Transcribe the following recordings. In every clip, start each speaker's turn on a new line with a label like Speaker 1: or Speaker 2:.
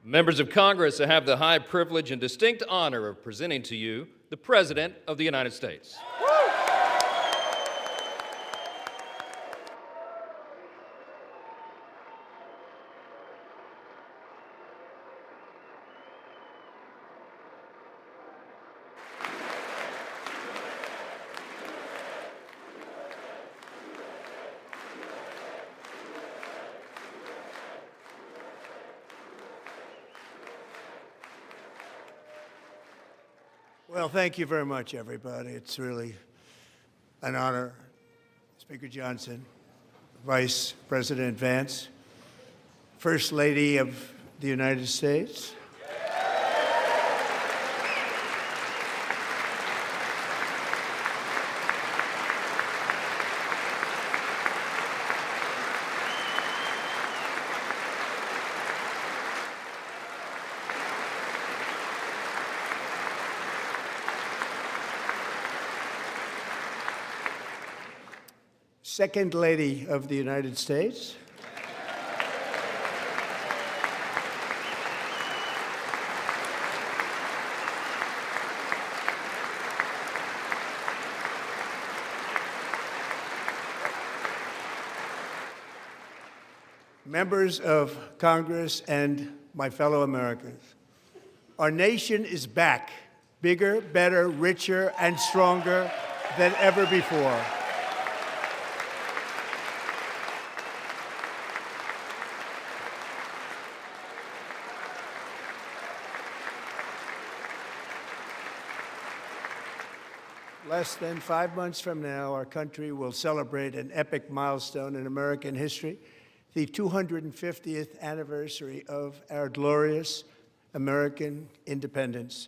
Speaker 1: Members of Congress, I have the high privilege and distinct honor of presenting to you the President of the United States.
Speaker 2: Well, thank you very much, everybody. It's really an honor. Speaker Johnson, Vice President Vance, First Lady of the United States. Second Lady of the United States. Members of Congress and my fellow Americans, our nation is back, bigger, better, richer, and stronger than ever before. Less than 5 months from now, our country will celebrate an epic milestone in American history, the 250th anniversary of our glorious American independence.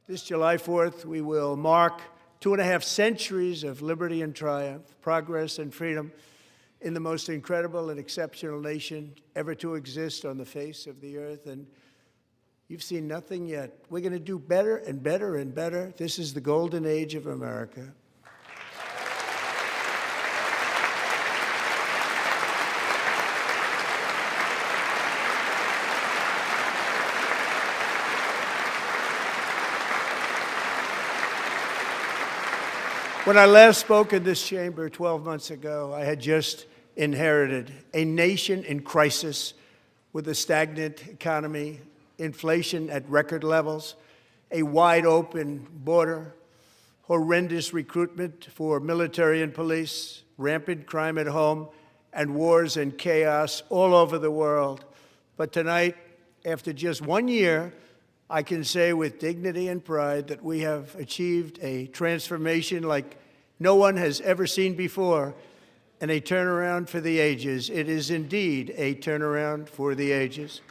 Speaker 2: This July 4th, we will mark 2.5 centuries of liberty and triumph, progress and freedom in the most incredible and exceptional nation ever to exist on the face of the earth. And you've seen nothing yet. We're going to do better and better and better. This is the golden age of America. When I last spoke in this chamber 12 months ago, I had just inherited a nation in crisis with a stagnant economy, inflation at record levels, a wide open border, horrendous recruitment for military and police, rampant crime at home, and wars and chaos all over the world. But tonight, after just 1 year, I can say with dignity and pride that we have achieved a transformation like no one has ever seen before, and a turnaround for the ages. It is indeed a turnaround for the ages.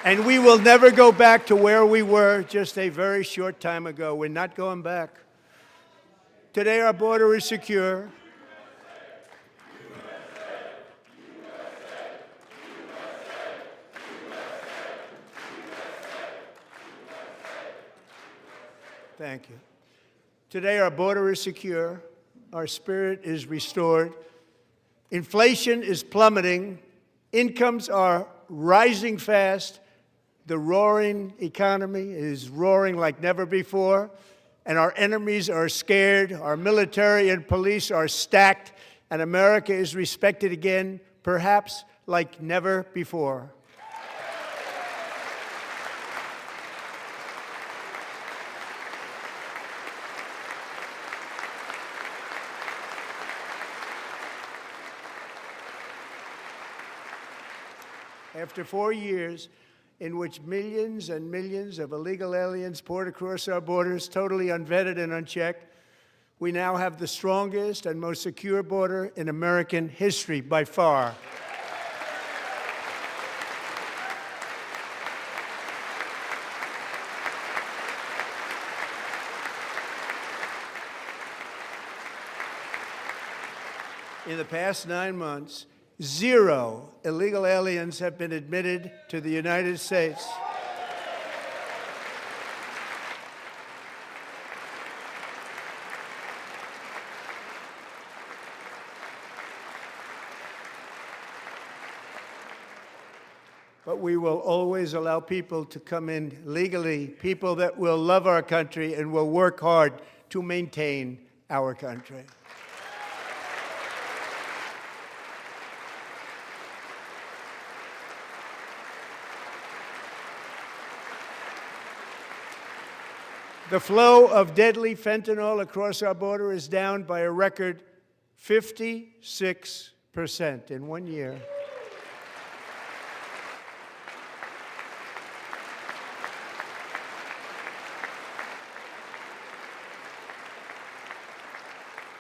Speaker 2: And we will never go back to where we were just a very short time ago. We're not going back. Today, our border is secure. Thank you. Today, our border is secure. Our spirit is restored. Inflation is plummeting. Incomes are rising fast. The roaring economy is roaring like never before, and our enemies are scared, our military and police are stacked, and America is respected again, perhaps like never before. After 4 years in which millions and millions of illegal aliens poured across our borders, totally unvetted and unchecked, we now have the strongest and most secure border in American history by far. In the past 9 months, 0 illegal aliens have been admitted to the United States. But we will always allow people to come in legally, people that will love our country and will work hard to maintain our country. The flow of deadly fentanyl across our border is down by a record 56% in 1 year.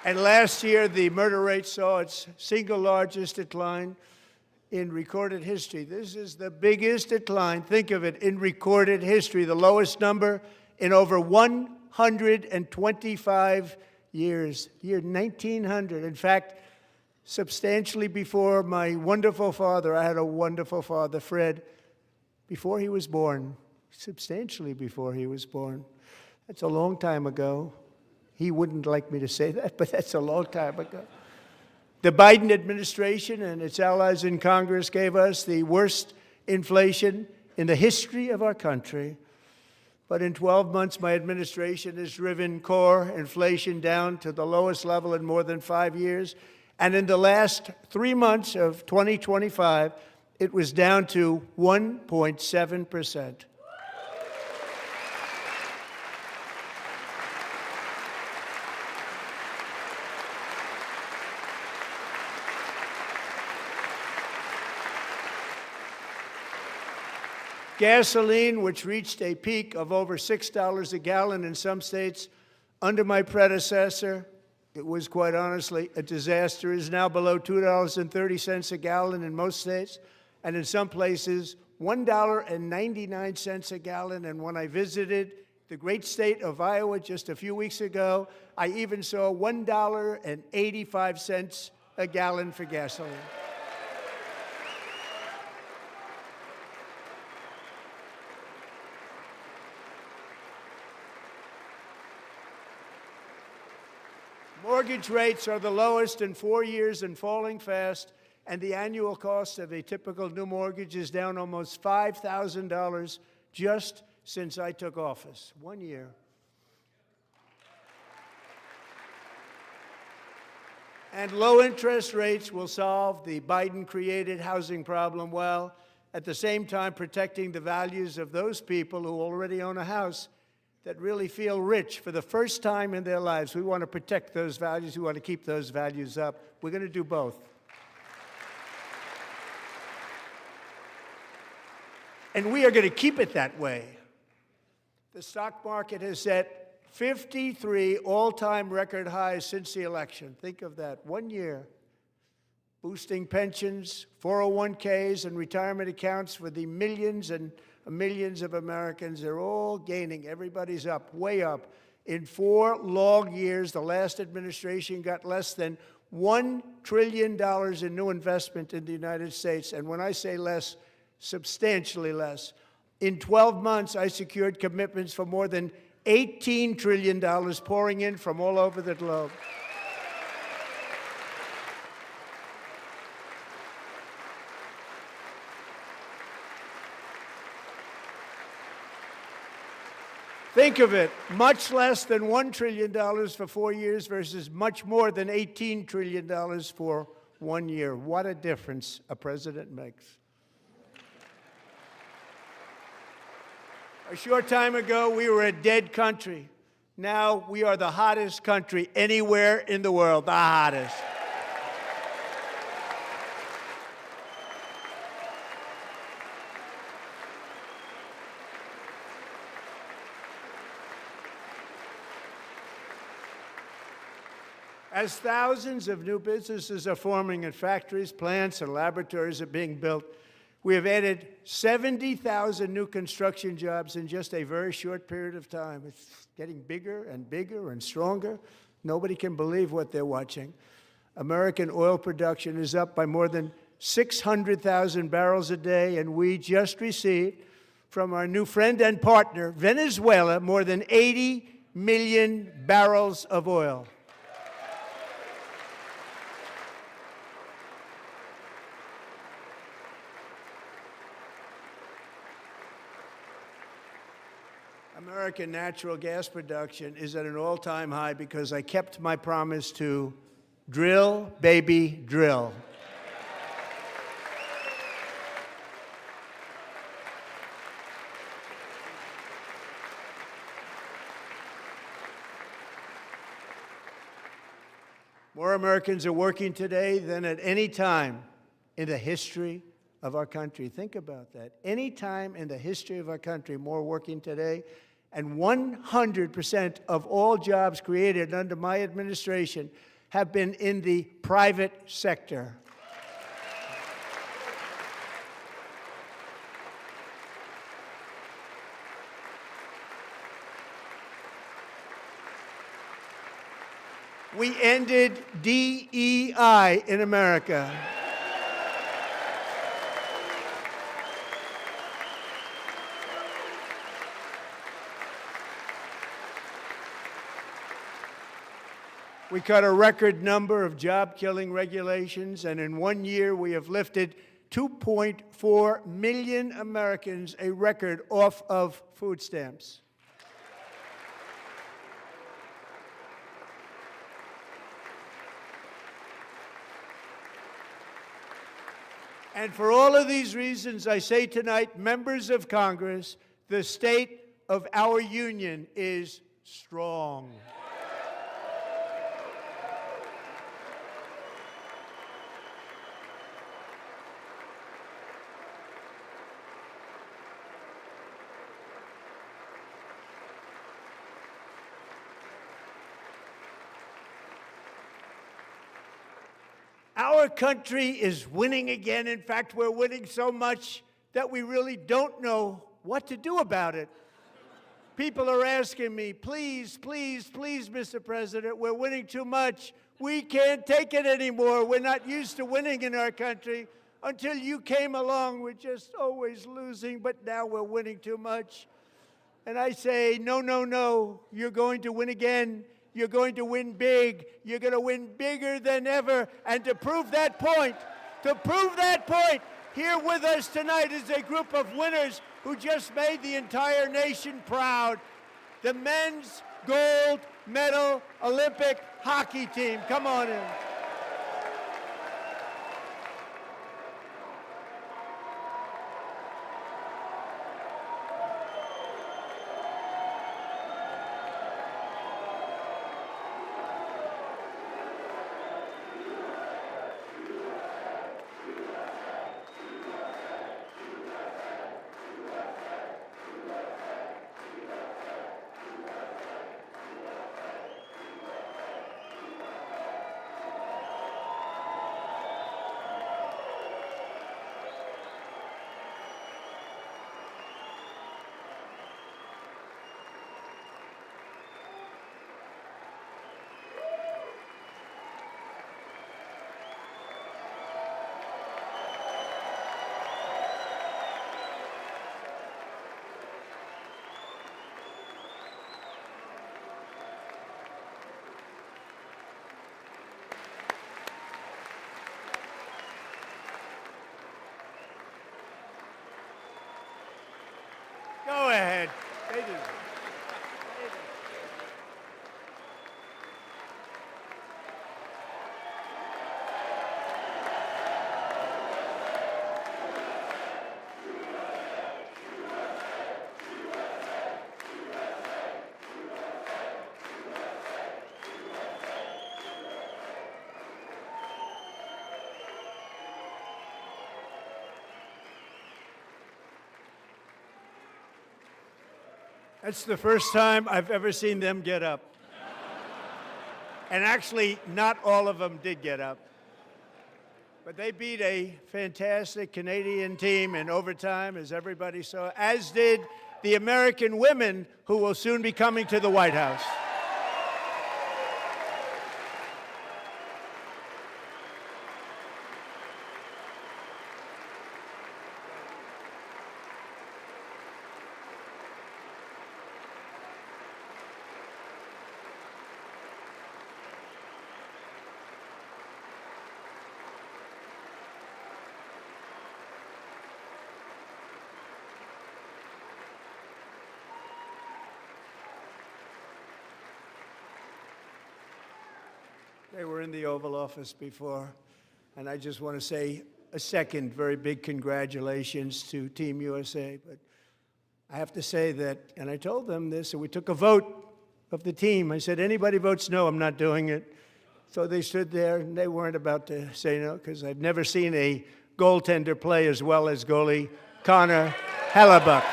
Speaker 2: And last year, the murder rate saw its single largest decline in recorded history. This is the biggest decline, think of it, in recorded history, the lowest number in over 125 years, year 1900. In fact, substantially before my wonderful father, I had a wonderful father, Fred, before he was born, substantially before he was born. That's a long time ago. He wouldn't like me to say that, but that's a long time ago. The Biden administration and its allies in Congress gave us the worst inflation in the history of our country. But in 12 months, my administration has driven core inflation down to the lowest level in more than 5 years. And in the last 3 months of 2025, it was down to 1.7%. Gasoline, which reached a peak of over $6 a gallon in some states under my predecessor, it was quite honestly a disaster, is now below $2.30 a gallon in most states, and in some places, $1.99 a gallon. And when I visited the great state of Iowa just a few weeks ago, I even saw $1.85 a gallon for gasoline. Mortgage rates are the lowest in 4 years and falling fast, and the annual cost of a typical new mortgage is down almost $5,000 just since I took office. 1 year. And low interest rates will solve the Biden-created housing problem while at the same time protecting the values of those people who already own a house that really feel rich for the first time in their lives. We want to protect those values. We want to keep those values up. We're going to do both. And we are going to keep it that way. The stock market has set 53 all-time record highs since the election. Think of that, 1 year. Boosting pensions, 401ks, and retirement accounts for the millions and millions of Americans. They're all gaining. Everybody's up, way up. In 4 long years, the last administration got less than $1 trillion in new investment in the United States. And when I say less, substantially less. In 12 months, I secured commitments for more than $18 trillion pouring in from all over the globe. Think of it, much less than $1 trillion for 4 years versus much more than $18 trillion for 1 year. What a difference a president makes. A short time ago, we were a dead country. Now we are the hottest country anywhere in the world, the hottest. As thousands of new businesses are forming and factories, plants, and laboratories are being built, we have added 70,000 new construction jobs in just a very short period of time. It's getting bigger and bigger and stronger. Nobody can believe what they're watching. American oil production is up by more than 600,000 barrels a day, and we just received from our new friend and partner, Venezuela, more than 80 million barrels of oil. American natural gas production is at an all-time high because I kept my promise to drill, baby, drill. More Americans are working today than at any time in the history of our country. Think about that. Any time in the history of our country, more working today. And 100% of all jobs created under my administration have been in the private sector. We ended DEI in America. We cut a record number of job-killing regulations, and in 1 year we have lifted 2.4 million Americans, a record, off of food stamps. And for all of these reasons, I say tonight, members of Congress, the state of our union is strong. Our country is winning again. In fact, we're winning so much that we really don't know what to do about it. People are asking me, please, please, please, Mr. President, we're winning too much. We can't take it anymore. We're not used to winning in our country. Until you came along, we're just always losing, but now we're winning too much. And I say, no, no, no, you're going to win again. You're going to win big. You're going to win bigger than ever. And to prove that point, here with us tonight is a group of winners who just made the entire nation proud. The men's gold medal Olympic hockey team. Come on in. Go ahead. They do. That's the first time I've ever seen them get up. And actually, not all of them did get up. But they beat a fantastic Canadian team in overtime, as everybody saw, as did the American women who will soon be coming to the White House. They were in the Oval Office before, and I just want to say a second very big congratulations to Team USA. But I have to say that, and I told them this, and we took a vote of the team. I said, anybody votes no, I'm not doing it. So they stood there, and they weren't about to say no, because I've never seen a goaltender play as well as goalie Connor Hellebuck.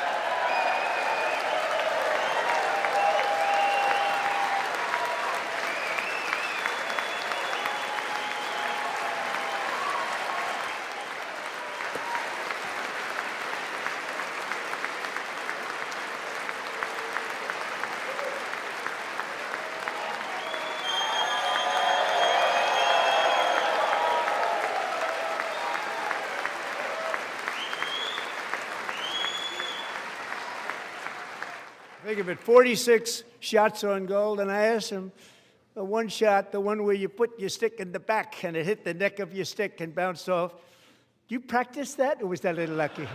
Speaker 2: Think of it, 46 shots on goal, and I asked him, the one shot, the one where you put your stick in the back and it hit the neck of your stick and bounced off, do you practice that, or was that a little lucky?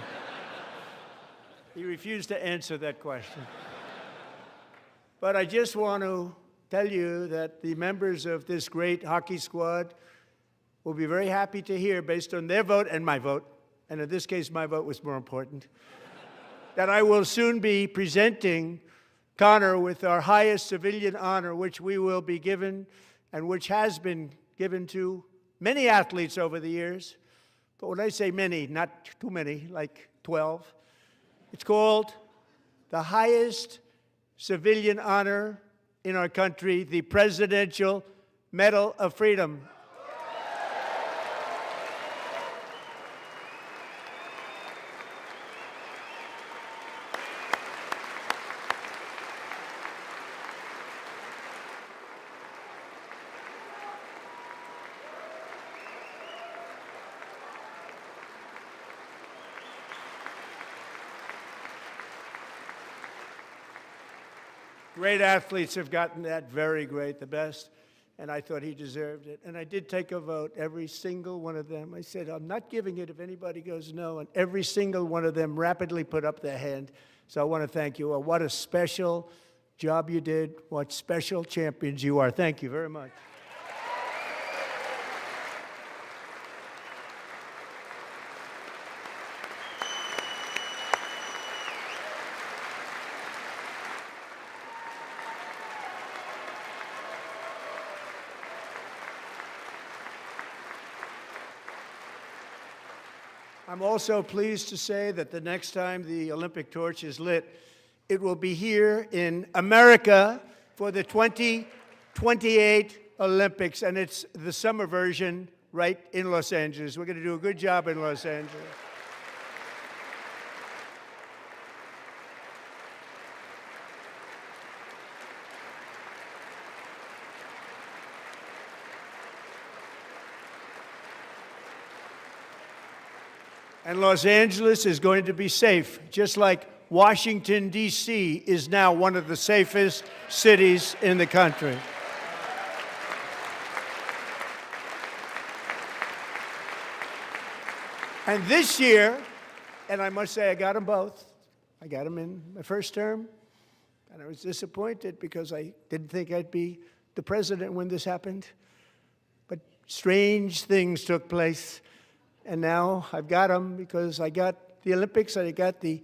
Speaker 2: He refused to answer that question. But I just want to tell you that the members of this great hockey squad will be very happy to hear, based on their vote and my vote, and in this case my vote was more important, that I will soon be presenting Connor with our highest civilian honor, which we will be given and which has been given to many athletes over the years. But when I say many, not too many, like 12, it's called the highest civilian honor in our country, the Presidential Medal of Freedom. Great athletes have gotten that, very great, the best, and I thought he deserved it. And I did take a vote, every single one of them. I said, I'm not giving it if anybody goes no, and every single one of them rapidly put up their hand. So I want to thank you all. What a special job you did. What special champions you are. Thank you very much. I'm also pleased to say that the next time the Olympic torch is lit, it will be here in America for the 2028 Olympics, and it's the summer version right in Los Angeles. We're going to do a good job in Los Angeles. And Los Angeles is going to be safe, just like Washington, D.C. is now one of the safest cities in the country. And this year, and I must say I got them both. I got them in my first term, and I was disappointed because I didn't think I'd be the president when this happened. But strange things took place. And now I've got them because I got the Olympics and I got the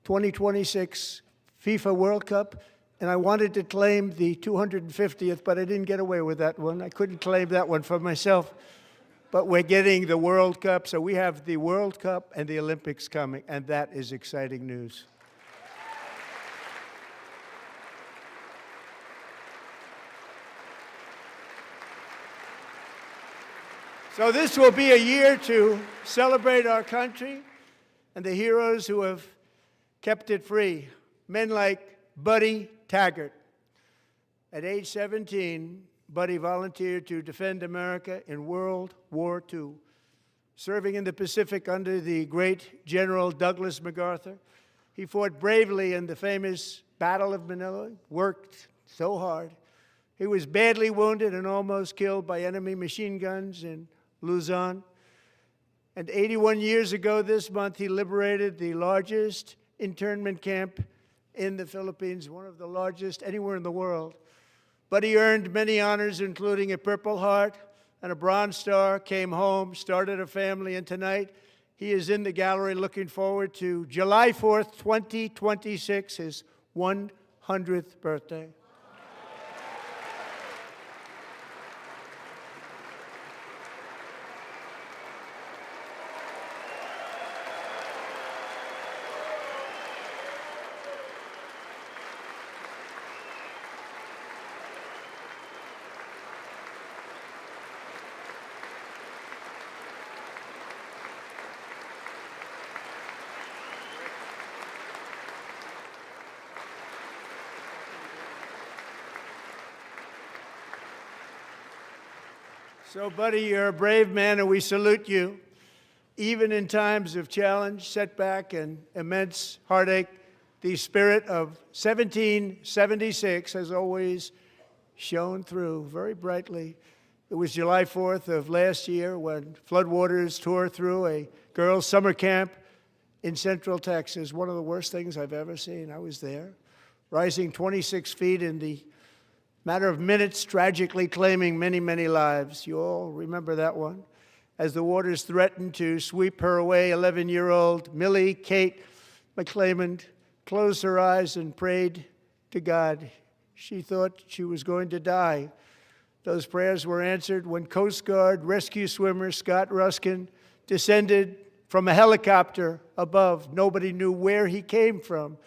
Speaker 2: 2026 FIFA World Cup, and I wanted to claim the 250th, but I didn't get away with that one. I couldn't claim that one for myself. But we're getting the World Cup, so we have the World Cup and the Olympics coming, and that is exciting news. So this will be a year to celebrate our country and the heroes who have kept it free. Men like Buddy Taggart. At age 17, Buddy volunteered to defend America in World War II, serving in the Pacific under the great General Douglas MacArthur. He fought bravely in the famous Battle of Manila, worked so hard. He was badly wounded and almost killed by enemy machine guns in Luzon. And 81 years ago this month, he liberated the largest internment camp in the Philippines, one of the largest anywhere in the world. Buddy earned many honors, including a Purple Heart and a Bronze Star, came home, started a family, and tonight he is in the gallery looking forward to July 4th, 2026, his 100th birthday. So, buddy, you're a brave man, and we salute you. Even in times of challenge, setback, and immense heartache, the spirit of 1776 has always shone through very brightly. It was July 4th of last year when floodwaters tore through a girls' summer camp in Central Texas, one of the worst things I've ever seen. I was there, rising 26 feet in the matter of minutes, tragically claiming many, many lives. You all remember that one. As the waters threatened to sweep her away, 11-year-old Millie Kate McClelland closed her eyes and prayed to God. She thought she was going to die. Those prayers were answered when Coast Guard rescue swimmer Scott Ruskin descended from a helicopter above. Nobody knew where he came from.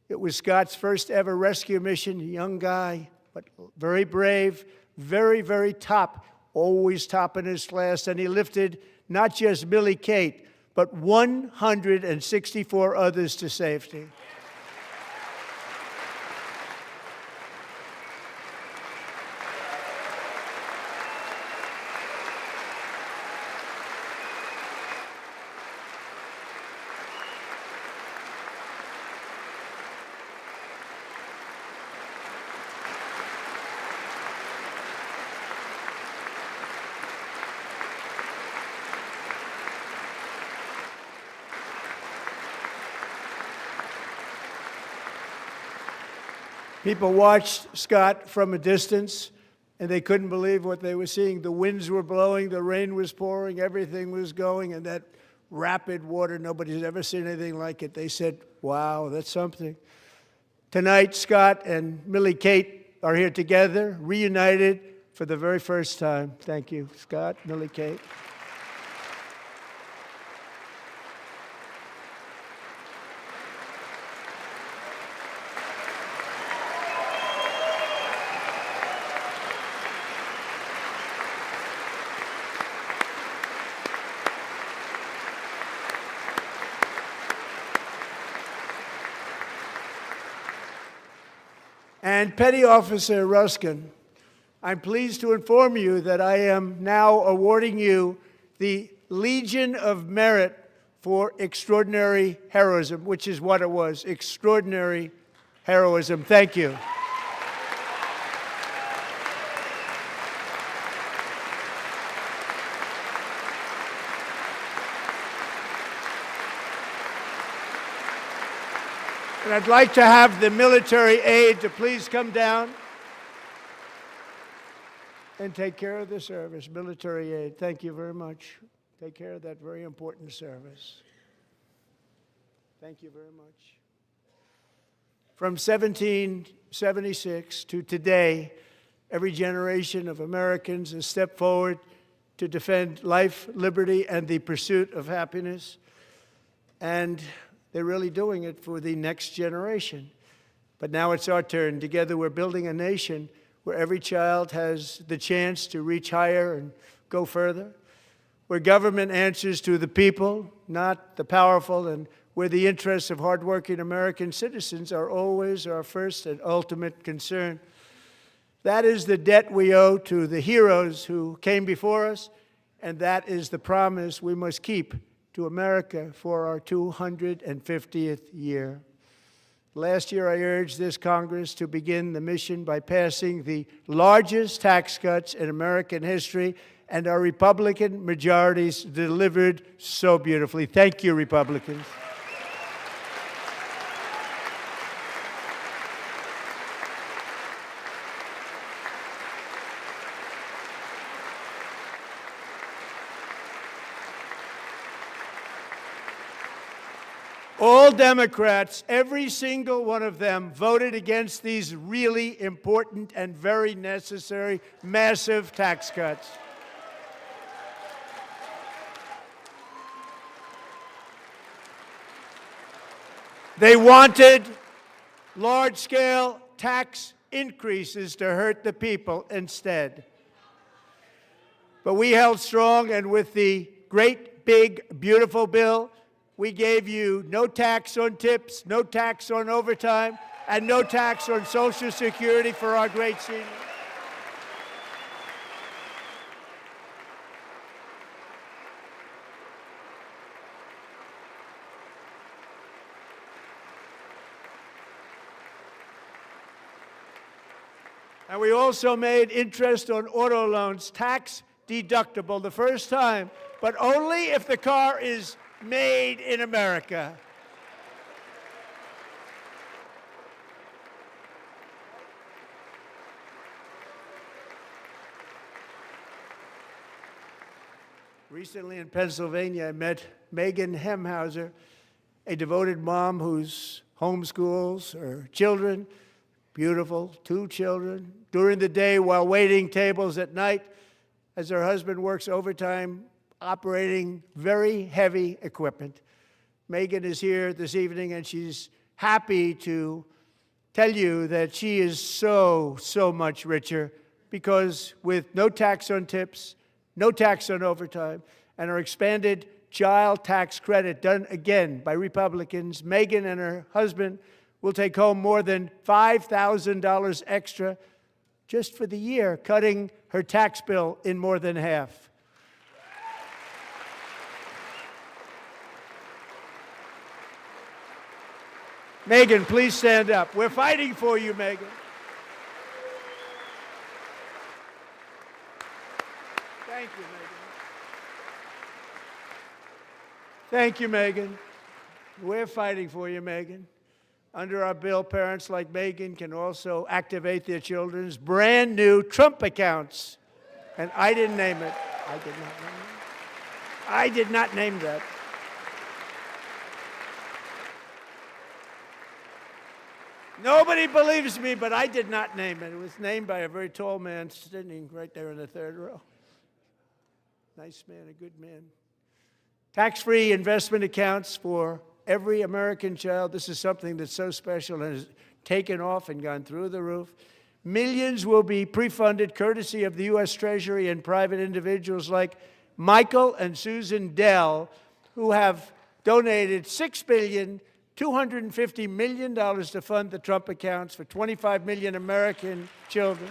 Speaker 2: It was Scott's first ever rescue mission, a young guy, but very brave, very, very top, always top in his class. And he lifted not just Millie Kate, but 164 others to safety. People watched Scott from a distance, and they couldn't believe what they were seeing. The winds were blowing, the rain was pouring, everything was going, and that rapid water, nobody's ever seen anything like it. They said, wow, that's something. Tonight, Scott and Millie Kate are here together, reunited for the very first time. Thank you, Scott, Millie Kate. And Petty Officer Ruskin, I'm pleased to inform you that I am now awarding you the Legion of Merit for extraordinary heroism, which is what it was, extraordinary heroism. Thank you. And I'd like to have the military aide to please come down and take care of the service. Military aide, thank you very much. Take care of that very important service. Thank you very much. From 1776 to today, every generation of Americans has stepped forward to defend life, liberty, and the pursuit of happiness. And they're really doing it for the next generation. But now it's our turn. Together we're building a nation where every child has the chance to reach higher and go further, where government answers to the people, not the powerful, and where the interests of hardworking American citizens are always our first and ultimate concern. That is the debt we owe to the heroes who came before us, and that is the promise we must keep to America for our 250th year. Last year, I urged this Congress to begin the mission by passing the largest tax cuts in American history, and our Republican majorities delivered so beautifully. Thank you, Republicans. All Democrats, every single one of them, voted against these really important and very necessary massive tax cuts. They wanted large-scale tax increases to hurt the people instead. But we held strong, and with the great, big, beautiful bill, we gave you no tax on tips, no tax on overtime, and no tax on Social Security for our great seniors. And we also made interest on auto loans tax deductible the first time, but only if the car is made in America. Recently in Pennsylvania, I met Megan Hemhauser, a devoted mom who's homeschools her children, beautiful, 2 children, during the day while waiting tables at night as her husband works overtime operating very heavy equipment. Megan is here this evening, and she's happy to tell you that she is so much richer because with no tax on tips, no tax on overtime, and our expanded child tax credit done again by Republicans, Megan and her husband will take home more than $5,000 extra just for the year, cutting her tax bill in more than half. Megan, please stand up. We're fighting for you, Megan. Thank you, Megan. Thank you, Megan. We're fighting for you, Megan. Under our bill, parents like Megan can also activate their children's brand new Trump accounts. And I didn't name it. I did not name it. I did not name that. Nobody believes me, but I did not name it. It was named by a very tall man sitting right there in the third row. Nice man, a good man. Tax-free investment accounts for every American child. This is something that's so special and has taken off and gone through the roof. Millions will be pre-funded courtesy of the U.S. Treasury and private individuals like Michael and Susan Dell, who have donated $6.25 billion to fund the Trump accounts for 25 million American children.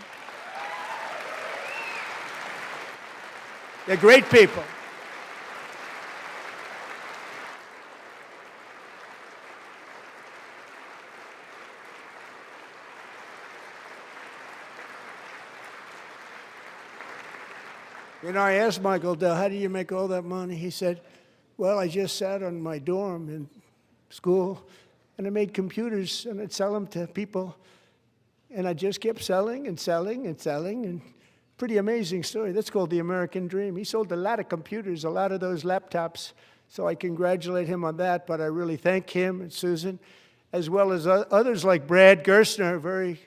Speaker 2: They're great people. You know, I asked Michael Dell, how do you make all that money? He said, well, I just sat on my dorm in school, and I made computers, and I'd sell them to people. And I just kept selling and selling and selling, and pretty amazing story. That's called the American dream. He sold a lot of computers, a lot of those laptops, so I congratulate him on that, but I really thank him and Susan, as well as others like Brad Gerstner, a very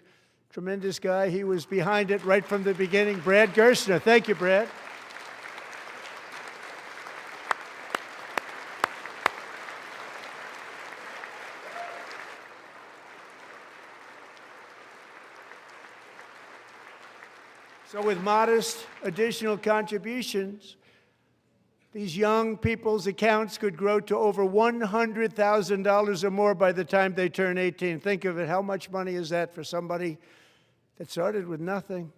Speaker 2: tremendous guy. He was behind it right from the beginning. Brad Gerstner. Thank you, Brad. So with modest additional contributions, these young people's accounts could grow to over $100,000 or more by the time they turn 18. Think of it. How much money is that for somebody that started with nothing?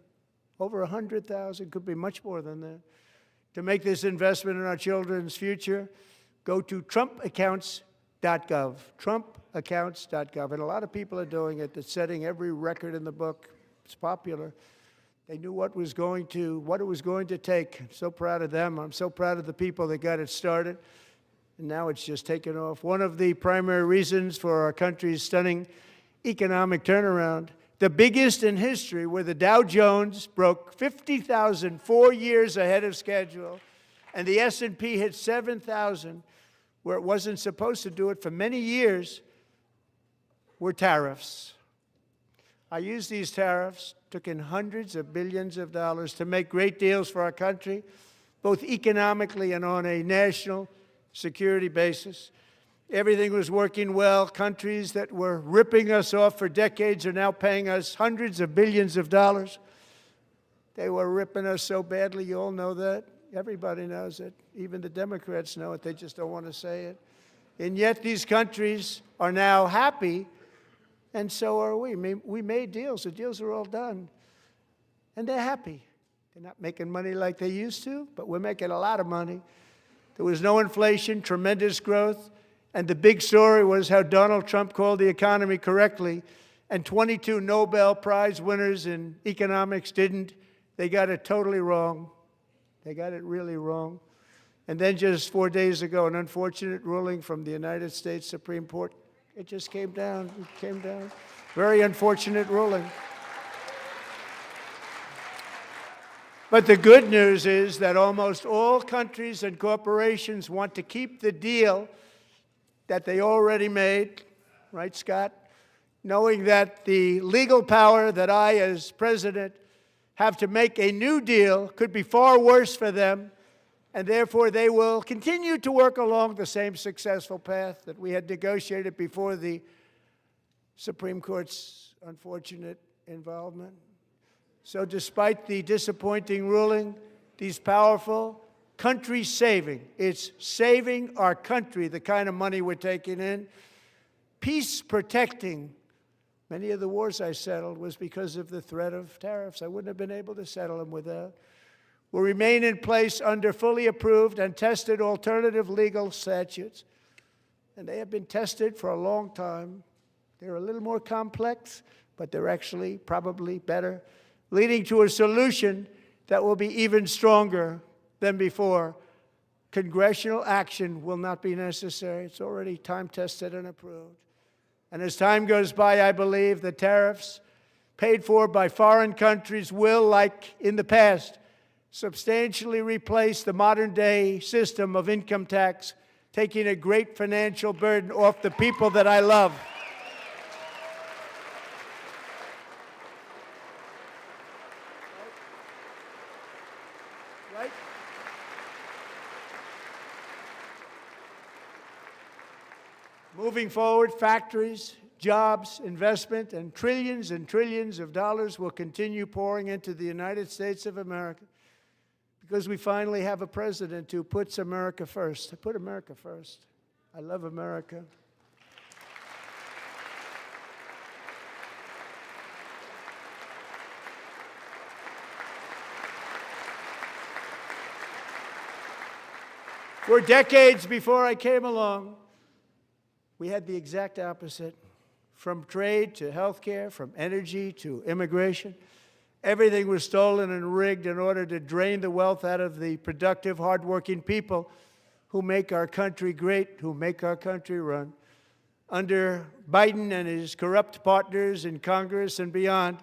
Speaker 2: Over $100,000, could be much more than that. To make this investment in our children's future, go to TrumpAccounts.gov, TrumpAccounts.gov. And a lot of people are doing it. It's setting every record in the book. It's popular. They knew what it was going to take. I'm so proud of them. I'm so proud of the people that got it started. And now it's just taken off. One of the primary reasons for our country's stunning economic turnaround, the biggest in history, where the Dow Jones broke 50,000 4 years ahead of schedule, and the S&P hit 7,000, where it wasn't supposed to do it for many years, were tariffs. I used these tariffs, took in hundreds of billions of dollars to make great deals for our country, both economically and on a national security basis. Everything was working well. Countries that were ripping us off for decades are now paying us hundreds of billions of dollars. They were ripping us so badly, you all know that. Everybody knows it. Even the Democrats know it. They just don't want to say it. And yet these countries are now happy, and so are we. We made deals. The deals are all done. And they're happy. They're not making money like they used to, but we're making a lot of money. There was no inflation, tremendous growth, and the big story was how Donald Trump called the economy correctly, and 22 Nobel Prize winners in economics didn't. They got it totally wrong. They got it really wrong. And then just 4 days ago, an unfortunate ruling from the United States Supreme Court. It just came down. It came down. Very unfortunate ruling. But the good news is that almost all countries and corporations want to keep the deal that they already made, right, Scott? Knowing that the legal power that I, as president, have to make a new deal could be far worse for them, and therefore they will continue to work along the same successful path that we had negotiated before the Supreme Court's unfortunate involvement. So despite the disappointing ruling, these powerful, country-saving, it's saving our country, the kind of money we're taking in, peace-protecting. Many of the wars I settled was because of the threat of tariffs. I wouldn't have been able to settle them without. Will remain in place under fully approved and tested alternative legal statutes. And they have been tested for a long time. They're a little more complex, but they're actually probably better, leading to a solution that will be even stronger than before. Congressional action will not be necessary. It's already time-tested and approved. And as time goes by, I believe the tariffs paid for by foreign countries will, like in the past, substantially replace the modern-day system of income tax, taking a great financial burden off the people that I love. Right? Moving forward, factories, jobs, investment, and trillions of dollars will continue pouring into the United States of America because we finally have a president who puts America first. I put America first. I love America. For decades before I came along, we had the exact opposite. From trade to healthcare, from energy to immigration, everything was stolen and rigged in order to drain the wealth out of the productive, hardworking people who make our country great, who make our country run. Under Biden and his corrupt partners in Congress and beyond,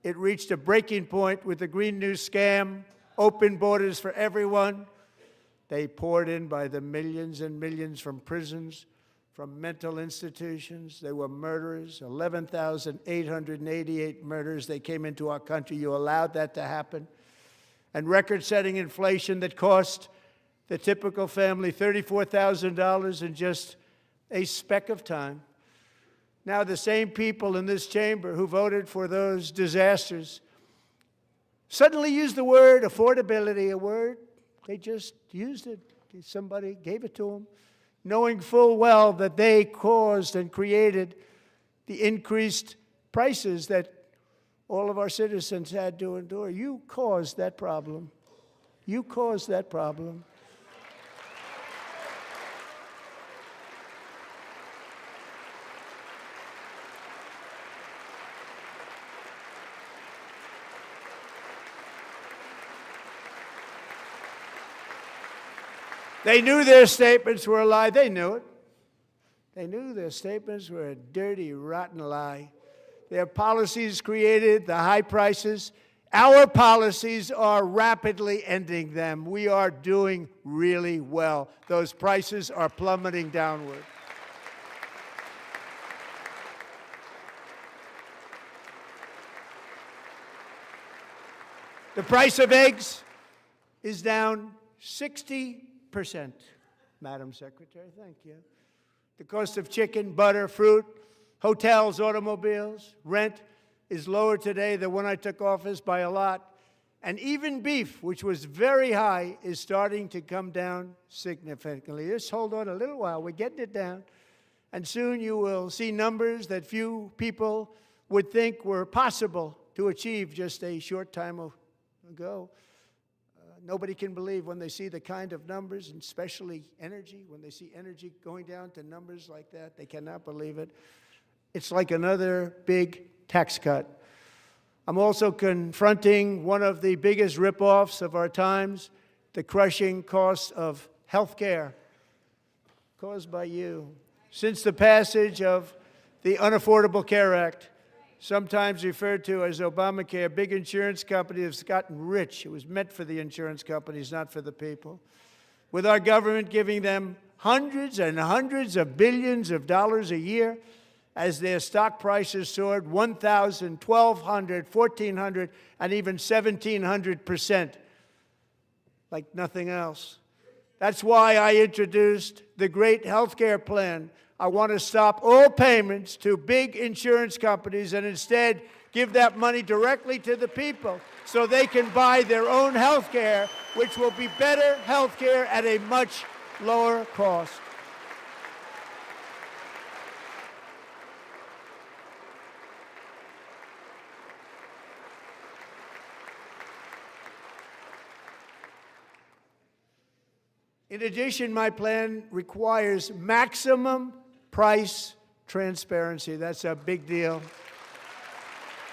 Speaker 2: it reached a breaking point with the Green New Scam, open borders for everyone. They poured in by the millions and millions from prisons, from mental institutions. They were murderers, 11,888 murders. They came into our country. You allowed that to happen. And record-setting inflation that cost the typical family $34,000 in just a speck of time. Now the same people in this chamber who voted for those disasters suddenly used the word affordability, a word. They just used it. Somebody gave it to them, knowing full well that they caused and created the increased prices that all of our citizens had to endure. You caused that problem. You caused that problem. They knew their statements were a lie. They knew it. They knew their statements were a dirty, rotten lie. Their policies created the high prices Our policies are rapidly ending them. We are doing really well. Those prices are plummeting downward. The price of eggs is down 60%, Madam Secretary. Thank you. The cost of chicken, butter, fruit, hotels, automobiles, rent is lower today than when I took office by a lot. And even beef, which was very high, is starting to come down significantly. Just hold on a little while. We're getting it down. And soon you will see numbers that few people would think were possible to achieve just a short time ago. Nobody can believe when they see the kind of numbers, and especially energy, when they see energy going down to numbers like that, they cannot believe it. It's like another big tax cut. I'm also confronting one of the biggest ripoffs of our times, the crushing cost of health care caused by you. Since the passage of the Unaffordable Care Act, sometimes referred to as Obamacare, big insurance companies have gotten rich. It was meant for the insurance companies, not for the people. With our government giving them hundreds and hundreds of billions of dollars a year as their stock prices soared 1,000, 1,200, 1,400, and even 1,700%, like nothing else. That's why I introduced the great health care plan. I want to stop all payments to big insurance companies and instead give that money directly to the people so they can buy their own health care, which will be better health care at a much lower cost. In addition, my plan requires maximum price transparency. That's a big deal.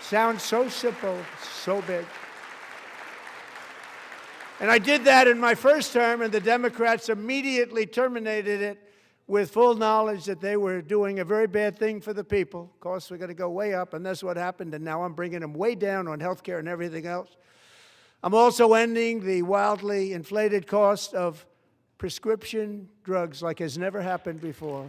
Speaker 2: Sounds so simple, so big. And I did that in my first term, and the Democrats immediately terminated it with full knowledge that they were doing a very bad thing for the people. Costs were going to go way up, and that's what happened, and now I'm bringing them way down on health care and everything else. I'm also ending the wildly inflated cost of prescription drugs like has never happened before.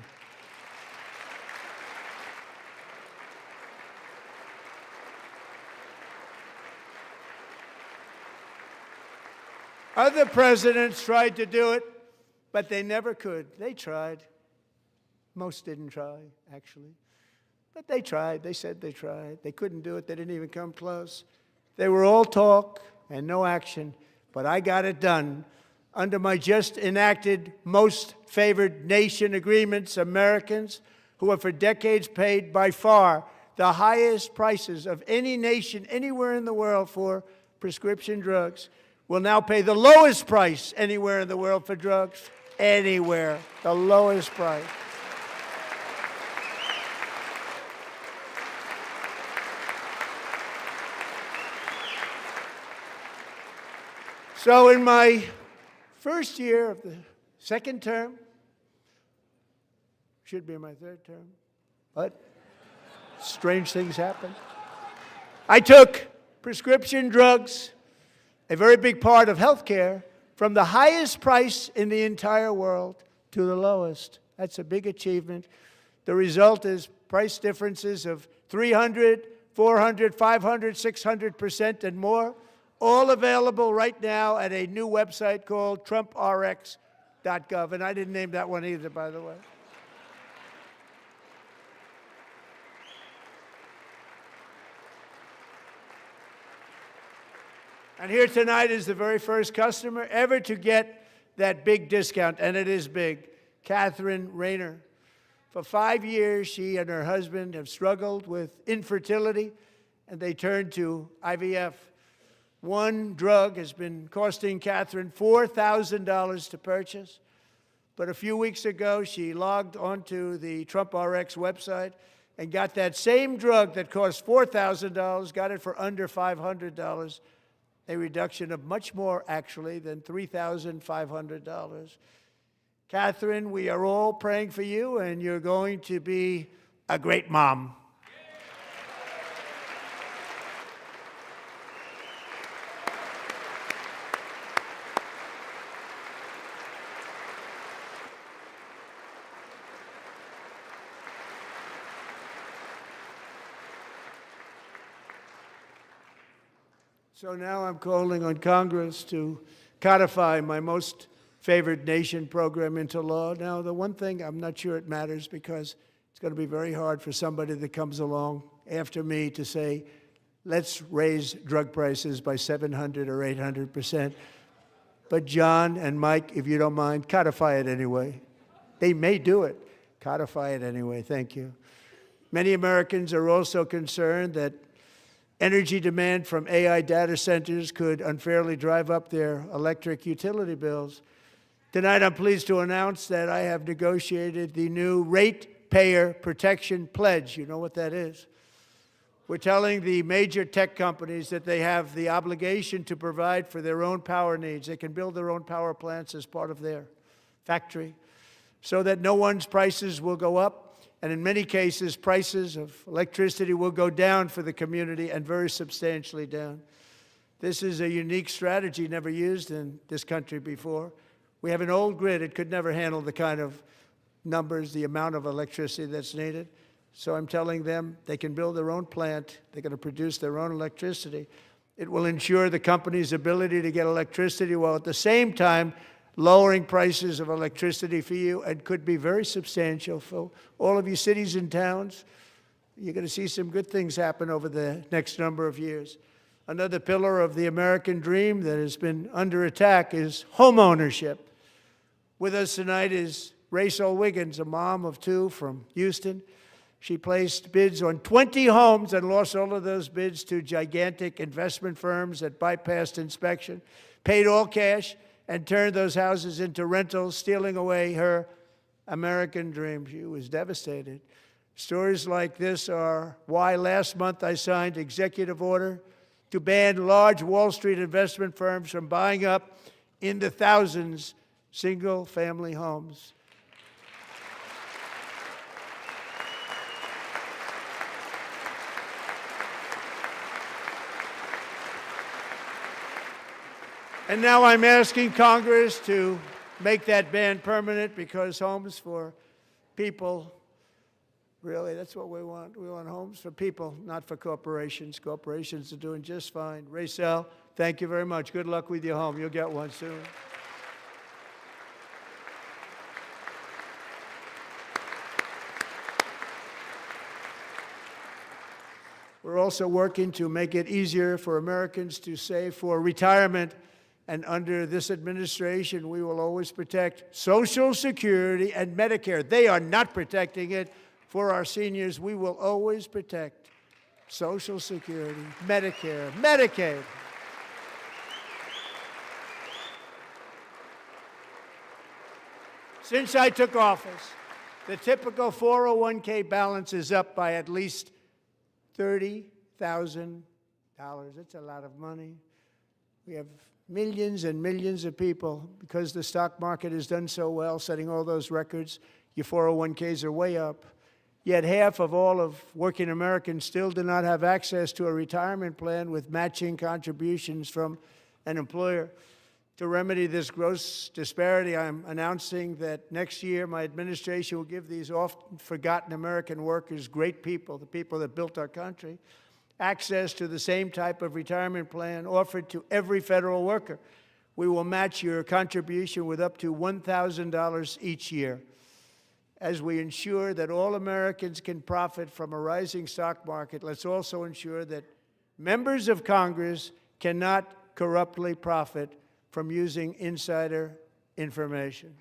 Speaker 2: Other presidents tried to do it, but they never could. They tried. Most didn't try, actually. But they tried. They said they tried. They couldn't do it. They didn't even come close. They were all talk and no action, but I got it done. Under my just enacted most favored nation agreements, Americans who have for decades paid by far the highest prices of any nation anywhere in the world for prescription drugs will now pay the lowest price anywhere in the world for drugs. Anywhere, the lowest price. So in my first year of the second term, should be my third term, but strange things happen. I took prescription drugs, a very big part of health care, from the highest price in the entire world to the lowest. That's a big achievement. The result is price differences of 300, 400, 500, 600% and more, all available right now at a new website called TrumpRx.gov. And I didn't name that one either, by the way. And here tonight is the very first customer ever to get that big discount, and it is big, Catherine Rayner. For 5 years, she and her husband have struggled with infertility, and they turned to IVF. One drug has been costing Catherine $4,000 to purchase, but a few weeks ago, she logged onto the TrumpRx website and got that same drug that cost $4,000, got it for under $500. A reduction of much more, actually, than $3,500. Catherine, we are all praying for you, and you're going to be a great mom. So now I'm calling on Congress to codify my most favored nation program into law. Now, the one thing, I'm not sure it matters because it's going to be very hard for somebody that comes along after me to say, let's raise drug prices by 700 or 800%. But John and Mike, if you don't mind, codify it anyway. They may do it. Codify it anyway. Thank you. Many Americans are also concerned that energy demand from AI data centers could unfairly drive up their electric utility bills. Tonight, I'm pleased to announce that I have negotiated the new Ratepayer Protection Pledge. You know what that is? We're telling the major tech companies that they have the obligation to provide for their own power needs. They can build their own power plants as part of their factory so that no one's prices will go up. And in many cases, prices of electricity will go down for the community and very substantially down. This is a unique strategy never used in this country before. We have an old grid. It could never handle the kind of numbers, the amount of electricity that's needed. So I'm telling them they can build their own plant. They're going to produce their own electricity. It will ensure the company's ability to get electricity while at the same time lowering prices of electricity for you, and could be very substantial for all of you cities and towns. You're going to see some good things happen over the next number of years. Another pillar of the American dream that has been under attack is home ownership. With us tonight is Rachel Wiggins, a mom of two from Houston. She placed bids on 20 homes and lost all of those bids to gigantic investment firms that bypassed inspection, paid all cash, and turned those houses into rentals, stealing away her American dream. She was devastated. Stories like this are why last month I signed executive order to ban large Wall Street investment firms from buying up in the thousands single-family homes. And now I'm asking Congress to make that ban permanent, because homes for people, really, that's what we want. We want homes for people, not for corporations. Corporations are doing just fine. Rachel, thank you very much. Good luck with your home. You'll get one soon. We're also working to make it easier for Americans to save for retirement. And under this administration, we will always protect Social Security and Medicare. They are not protecting it for our seniors. We will always protect Social Security, Medicare, Medicaid. Since I took office, the typical 401k balance is up by at least $30,000. That's a lot of money. We have millions and millions of people, because the stock market has done so well, setting all those records. Your 401ks are way up. Yet half of all of working Americans still do not have access to a retirement plan with matching contributions from an employer. To remedy this gross disparity, I'm announcing that next year my administration will give these often forgotten American workers, great people, the people that built our country, access to the same type of retirement plan offered to every federal worker. We will match your contribution with up to $1,000 each year. As we ensure that all Americans can profit from a rising stock market, let's also ensure that members of Congress cannot corruptly profit from using insider information.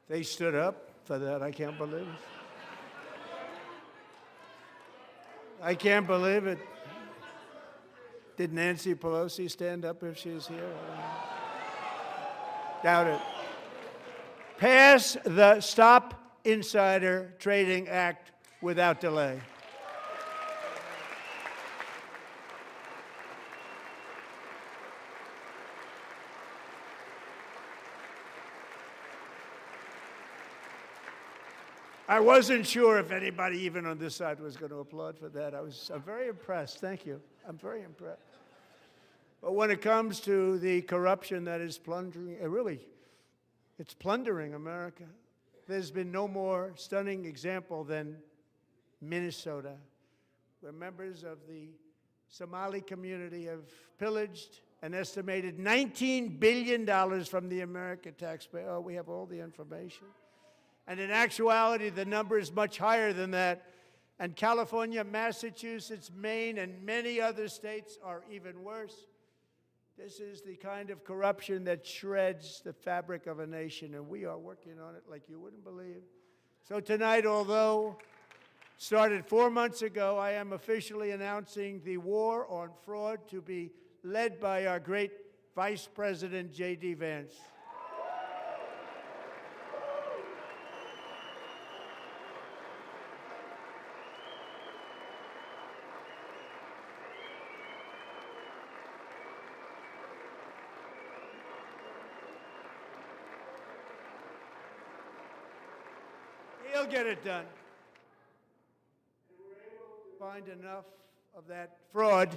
Speaker 2: They stood up for that. I can't believe it. I can't believe it. Did Nancy Pelosi stand up if she's here? Doubt it. Pass the Stop Insider Trading Act without delay. I wasn't sure if anybody even on this side was going to applaud for that. I'm very impressed. Thank you. I'm very impressed. But when it comes to the corruption that is plundering, it's plundering America. There's been no more stunning example than Minnesota, where members of the Somali community have pillaged an estimated $19 billion from the American taxpayer. Oh, we have all the information. And in actuality, the number is much higher than that. And California, Massachusetts, Maine, and many other states are even worse. This is the kind of corruption that shreds the fabric of a nation, and we are working on it like you wouldn't believe. So tonight, although started 4 months ago, I am officially announcing the war on fraud to be led by our great Vice President, J.D. Vance. He'll get it done. If we're able to find enough of that fraud,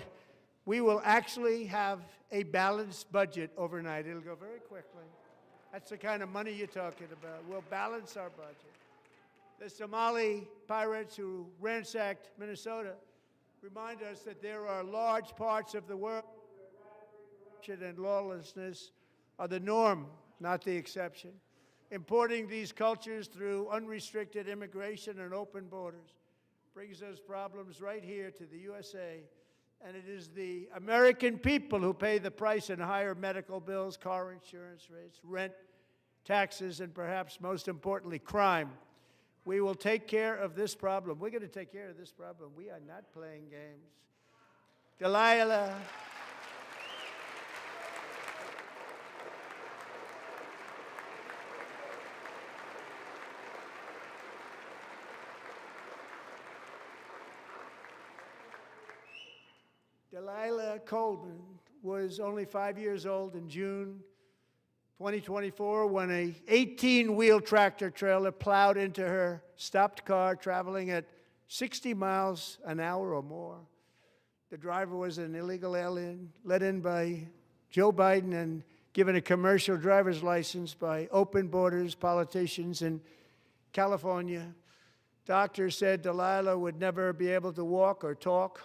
Speaker 2: we will actually have a balanced budget overnight. It'll go very quickly. That's the kind of money you're talking about. We'll balance our budget. The Somali pirates who ransacked Minnesota remind us that there are large parts of the world where corruption and lawlessness are the norm, not the exception. Importing these cultures through unrestricted immigration and open borders brings those problems right here to the USA. And it is the American people who pay the price in higher medical bills, car insurance rates, rent, taxes, and perhaps most importantly, crime. We will take care of this problem. We're going to take care of this problem. We are not playing games. Delilah. Delilah Coleman was only 5 years old in June 2024 when a 18-wheel tractor trailer plowed into her stopped car traveling at 60 miles an hour or more. The driver was an illegal alien let in by Joe Biden and given a commercial driver's license by open borders politicians in California. Doctors said Delilah would never be able to walk or talk,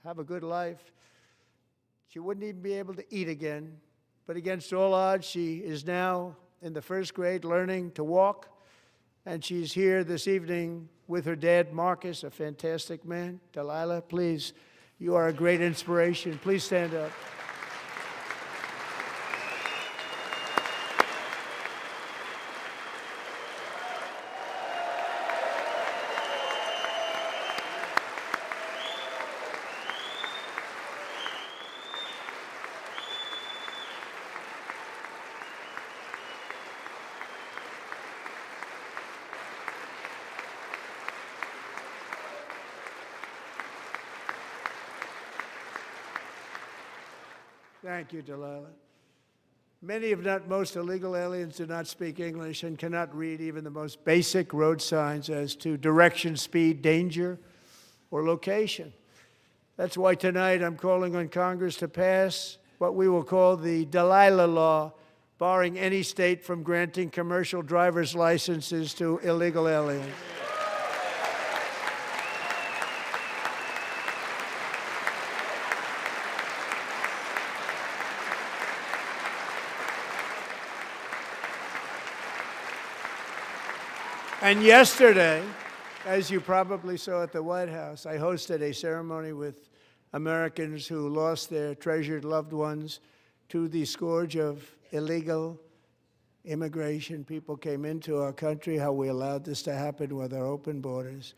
Speaker 2: have a good life. She wouldn't even be able to eat again. But against all odds, she is now in the first grade learning to walk. And she's here this evening with her dad, Marcus, a fantastic man. Delilah, please, you are a great inspiration. Please stand up. Thank you, Delilah. Many, if not most, illegal aliens do not speak English and cannot read even the most basic road signs as to direction, speed, danger, or location. That's why tonight I'm calling on Congress to pass what we will call the Delilah Law, barring any state from granting commercial driver's licenses to illegal aliens. And yesterday, as you probably saw at the White House, I hosted a ceremony with Americans who lost their treasured loved ones to the scourge of illegal immigration. People came into our country, how we allowed this to happen with our open borders.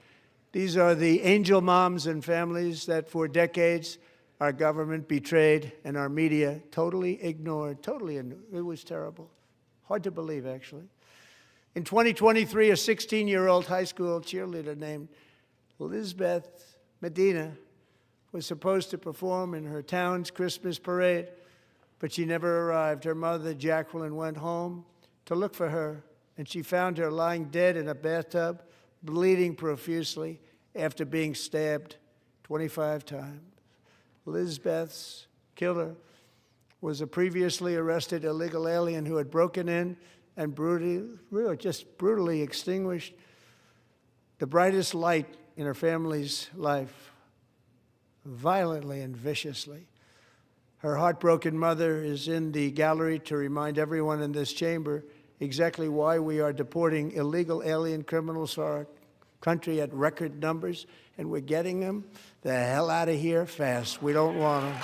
Speaker 2: These are the angel moms and families that for decades our government betrayed and our media totally ignored. It was terrible. Hard to believe, actually. In 2023, a 16-year-old high school cheerleader named Elizabeth Medina was supposed to perform in her town's Christmas parade, but she never arrived. Her mother, Jacqueline, went home to look for her, and she found her lying dead in a bathtub, bleeding profusely after being stabbed 25 times. Lizbeth's killer was a previously arrested illegal alien who had broken in and brutally extinguished the brightest light in her family's life, violently and viciously. Her heartbroken mother is in the gallery to remind everyone in this chamber exactly why we are deporting illegal alien criminals to our country at record numbers, and we're getting them the hell out of here fast. We don't want them.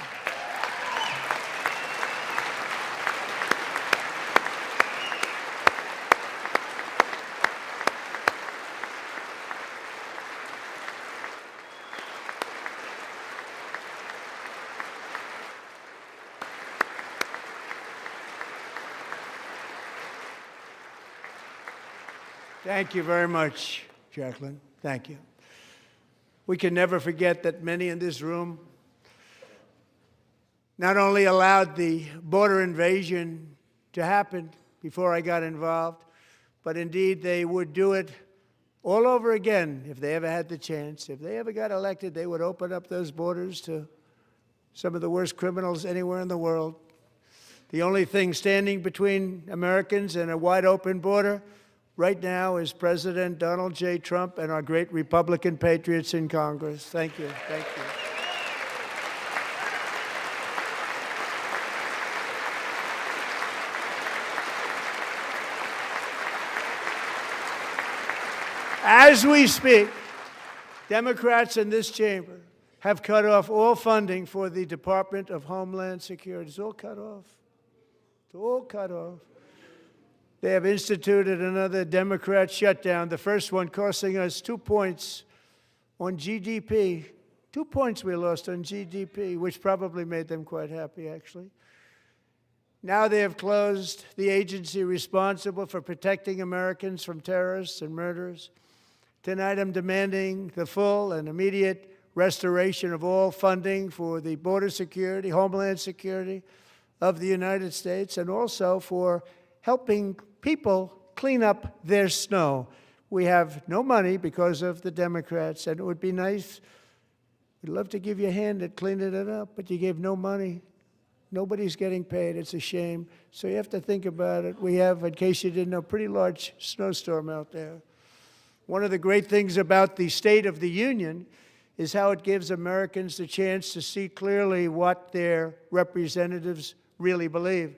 Speaker 2: Thank you very much, Jacqueline. Thank you. We can never forget that many in this room not only allowed the border invasion to happen before I got involved, but indeed they would do it all over again if they ever had the chance. If they ever got elected, they would open up those borders to some of the worst criminals anywhere in the world. The only thing standing between Americans and a wide open border right now is President Donald J. Trump and our great Republican patriots in Congress. Thank you. Thank you. As we speak, Democrats in this chamber have cut off all funding for the Department of Homeland Security. It's all cut off. It's all cut off. They have instituted another Democrat shutdown, the first one costing us 2 points on GDP. 2 points we lost on GDP, which probably made them quite happy, actually. Now they have closed the agency responsible for protecting Americans from terrorists and murderers. Tonight I'm demanding the full and immediate restoration of all funding for the border security, Homeland Security of the United States, and also for helping people clean up their snow. We have no money because of the Democrats, and it would be nice. We'd love to give you a hand at cleaning it up, but you gave no money. Nobody's getting paid. It's a shame. So you have to think about it. We have, in case you didn't know, a pretty large snowstorm out there. One of the great things about the State of the Union is how it gives Americans the chance to see clearly what their representatives really believe.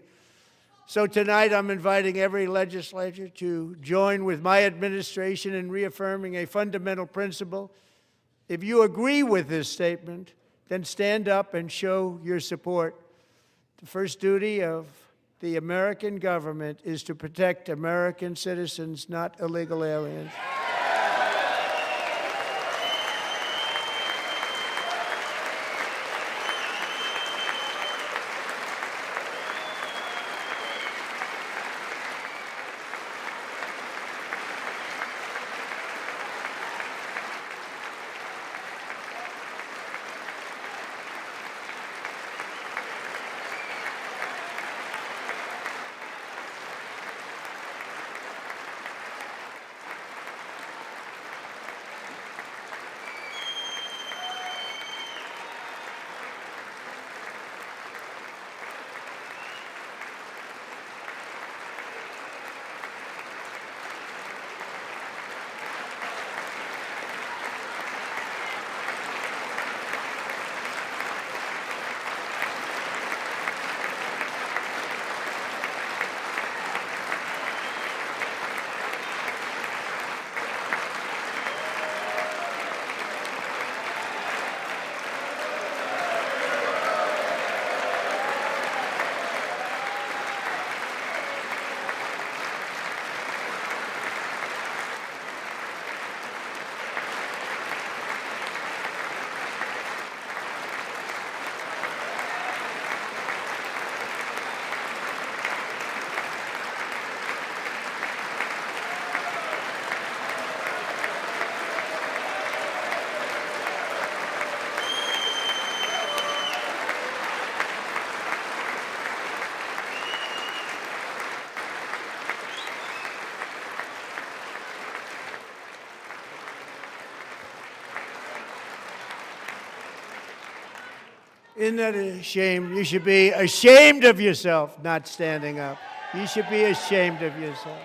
Speaker 2: So tonight I'm inviting every legislator to join with my administration in reaffirming a fundamental principle. If you agree with this statement, then stand up and show your support. The first duty of the American government is to protect American citizens, not illegal aliens. Isn't that a shame? You should be ashamed of yourself not standing up. You should be ashamed of yourself.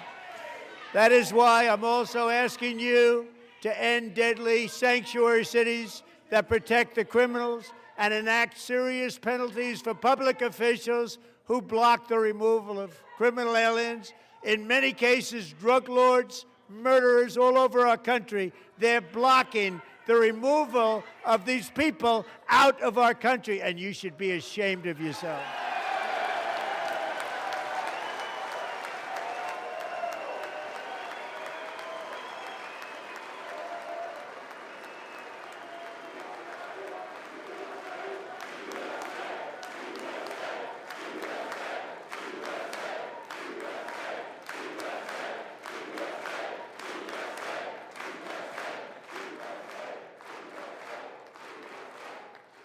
Speaker 2: That is why I'm also asking you to end deadly sanctuary cities that protect the criminals and enact serious penalties for public officials who block the removal of criminal aliens. In many cases, drug lords, murderers all over our country, they're blocking the removal of these people out of our country, and you should be ashamed of yourself.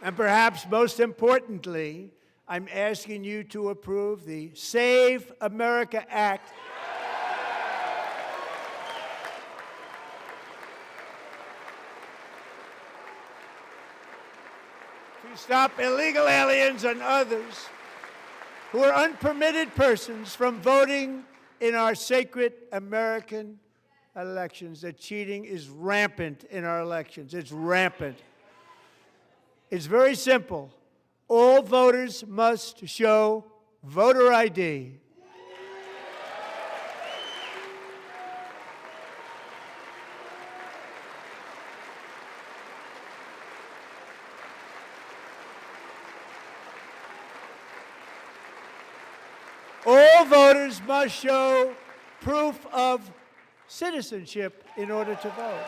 Speaker 2: And perhaps most importantly, I'm asking you to approve the Save America Act. To stop illegal aliens and others who are unpermitted persons from voting in our sacred American elections. That cheating is rampant in our elections. It's rampant. It's very simple. All voters must show voter ID. All voters must show proof of citizenship in order to vote.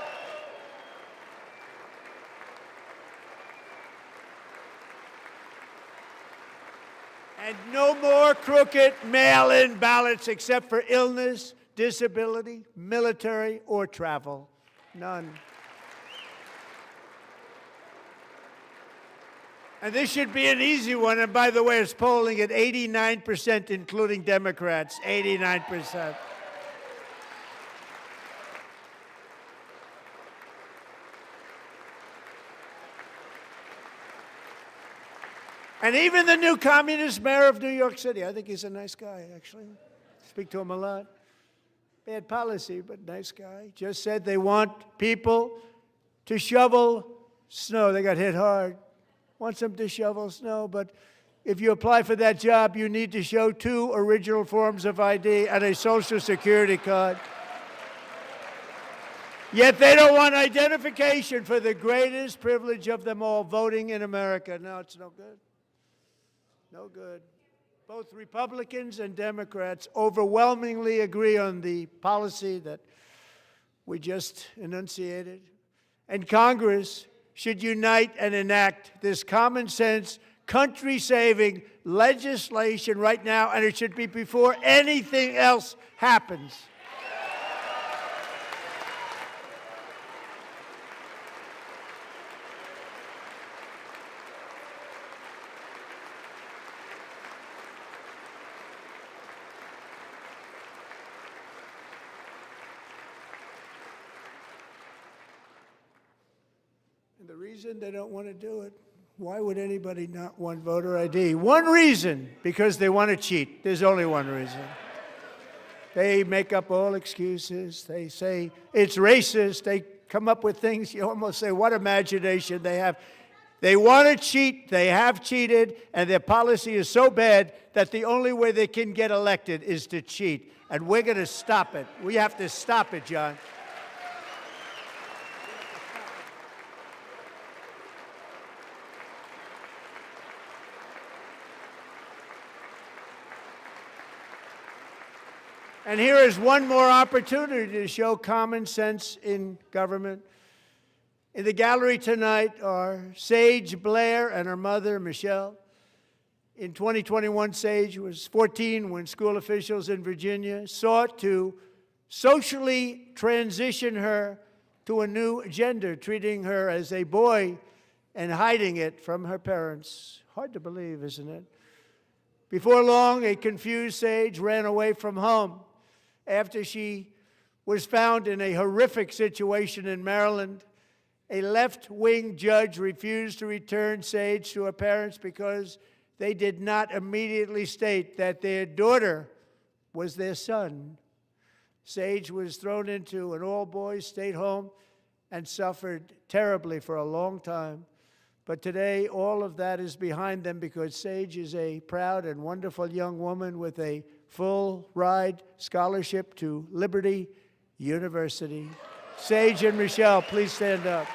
Speaker 2: And no more crooked mail-in ballots except for illness, disability, military, or travel. None. And this should be an easy one. And by the way, it's polling at 89%, including Democrats. 89%. And even the new communist mayor of New York City, I think he's a nice guy, actually. Speak to him a lot. Bad policy, but nice guy. Just said they want people to shovel snow. They got hit hard. Wants them to shovel snow, but if you apply for that job, you need to show 2 original forms of ID and a Social Security card. Yet they don't want identification for the greatest privilege of them all, voting in America. No, it's no good. No good. Both Republicans and Democrats overwhelmingly agree on the policy that we just enunciated. And Congress should unite and enact this common sense, country-saving legislation right now, and it should be before anything else happens. And the reason they don't want to do it, why would anybody not want voter ID? One reason, because they want to cheat. There's only one reason. They make up all excuses. They say it's racist. They come up with things you almost say, what imagination they have. They want to cheat. They have cheated. And their policy is so bad that the only way they can get elected is to cheat. And we're going to stop it. We have to stop it, John. And here is one more opportunity to show common sense in government. In the gallery tonight are Sage Blair and her mother, Michelle. In 2021, Sage was 14 when school officials in Virginia sought to socially transition her to a new gender, treating her as a boy and hiding it from her parents. Hard to believe, isn't it? Before long, a confused Sage ran away from home after she was found in a horrific situation in Maryland A left-wing judge refused to return Sage to her parents because they did not immediately state that their daughter was their son. Sage was thrown into an all-boys state home and suffered terribly for a long time. But today, all of that is behind them because Sage is a proud and wonderful young woman with a full-ride scholarship to Liberty University. Sage and Michelle, please stand up.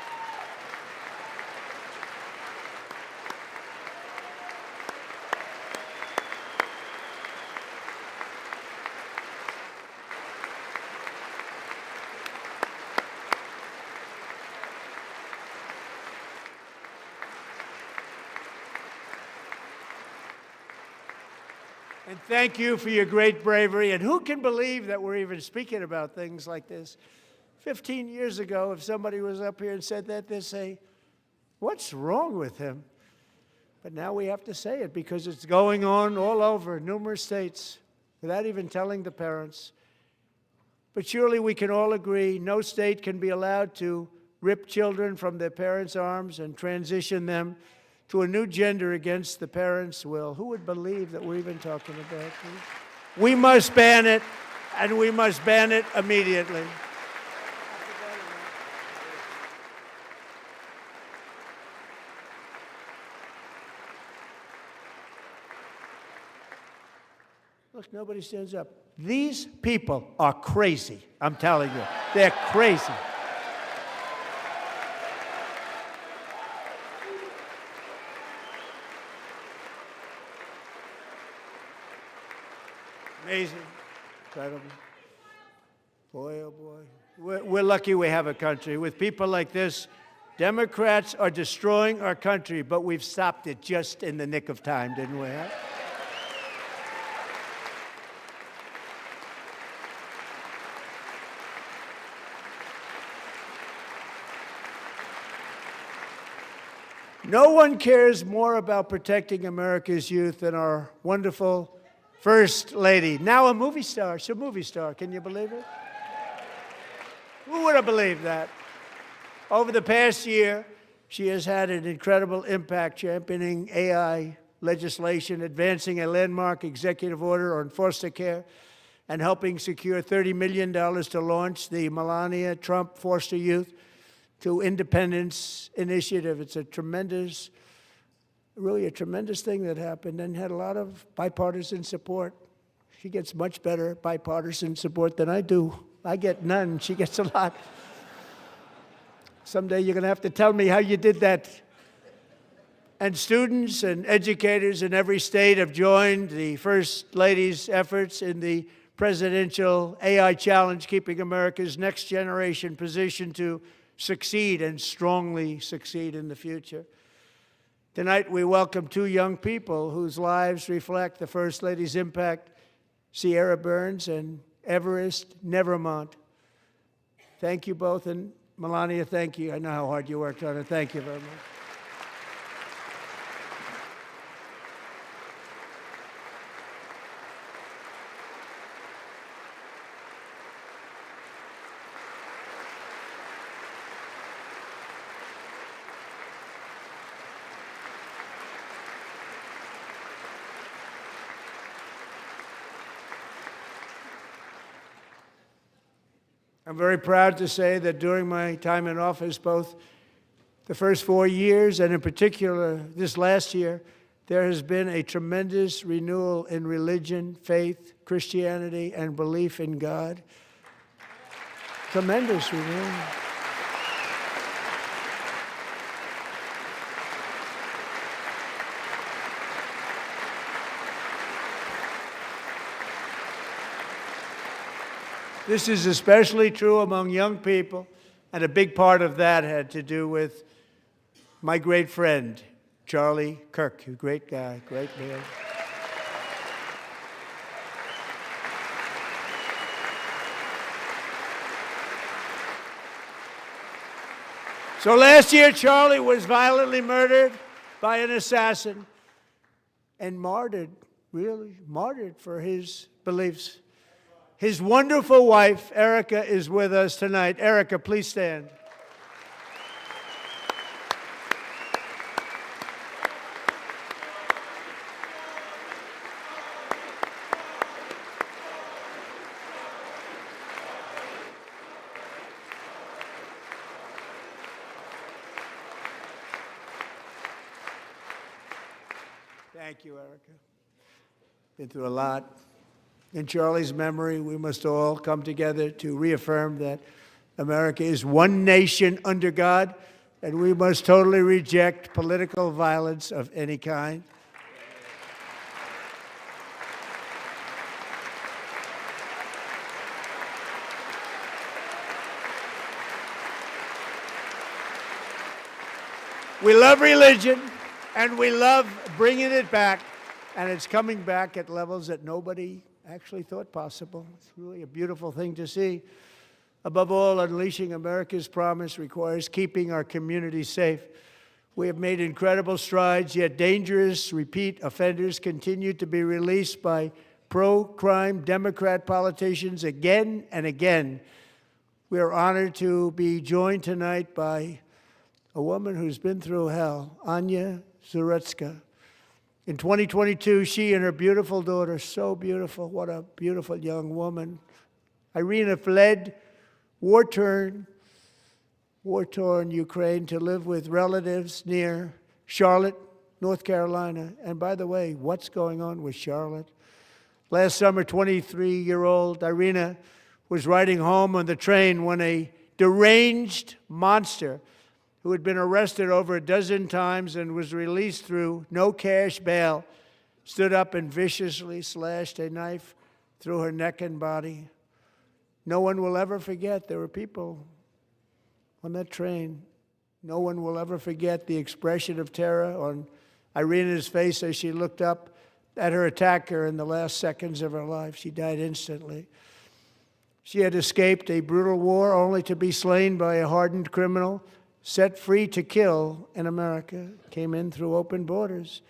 Speaker 2: And thank you for your great bravery. And who can believe that we're even speaking about things like this? 15 years ago, if somebody was up here and said that, they'd say, what's wrong with him? But now we have to say it because it's going on all over numerous states without even telling the parents. But surely we can all agree no state can be allowed to rip children from their parents' arms and transition them to a new gender against the parents' will. Who would believe that we're even talking about this? We must ban it, and we must ban it immediately. Look, nobody stands up. These people are crazy, I'm telling you. They're crazy. Amazing. Incredible. Boy, oh boy. We're lucky we have a country. With people like this, Democrats are destroying our country, but we've stopped it just in the nick of time, didn't we? Huh? No one cares more about protecting America's youth than our wonderful First Lady, now a movie star. She's a movie star. Can you believe it? Who would have believed that? Over the past year, she has had an incredible impact championing AI legislation, advancing a landmark executive order on foster care, and helping secure $30 million to launch the Melania Trump Foster Youth to Independence Initiative. It's a tremendous really a tremendous thing that happened and had a lot of bipartisan support. She gets much better bipartisan support than I do. I get none. She gets a lot. Someday you're going to have to tell me how you did that. And students and educators in every state have joined the First Lady's efforts in the presidential AI challenge, keeping America's next generation positioned to succeed and strongly succeed in the future. Tonight, we welcome two young people whose lives reflect the First Lady's impact, Sierra Burns and Everest Nevermont. Thank you both, and Melania, thank you. I know how hard you worked on it. Thank you very much. I'm very proud to say that during my time in office, both the first 4 years and in particular this last year, there has been a tremendous renewal in religion, faith, Christianity, and belief in God. Tremendous renewal. This is especially true among young people, and a big part of that had to do with my great friend, Charlie Kirk, a great guy, great man. So last year, Charlie was violently murdered by an assassin and martyred, really martyred for his beliefs. His wonderful wife, Erica, is with us tonight. Erica, please stand. Thank you, Erica. Been through a lot. In Charlie's memory, we must all come together to reaffirm that America is one nation under God, and we must totally reject political violence of any kind. We love religion, and we love bringing it back, and it's coming back at levels that nobody actually thought possible. It's really a beautiful thing to see. Above all, unleashing America's promise requires keeping our communities safe. We have made incredible strides, yet dangerous repeat offenders continue to be released by pro-crime Democrat politicians again and again. We are honored to be joined tonight by a woman who's been through hell, Anya Zarutska. In 2022, she and her beautiful daughter, so beautiful, what a beautiful young woman, Irina, fled war-torn Ukraine to live with relatives near Charlotte, North Carolina. And by the way, what's going on with Charlotte? Last summer, 23-year-old Irina was riding home on the train when a deranged monster who had been arrested over a dozen times and was released through no cash bail, stood up and viciously slashed a knife through her neck and body. No one will ever forget. There were people on that train. No one will ever forget the expression of terror on Irina's face as she looked up at her attacker in the last seconds of her life. She died instantly. She had escaped a brutal war only to be slain by a hardened criminal, set free to kill in America, came in through open borders.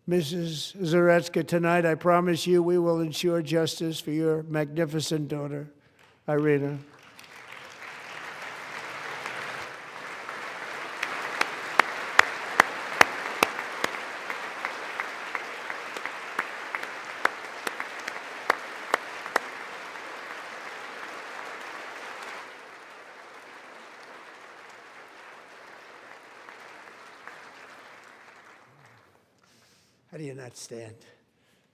Speaker 2: Mrs. Zarutska, tonight I promise you we will ensure justice for your magnificent daughter, Irina. How do you not stand?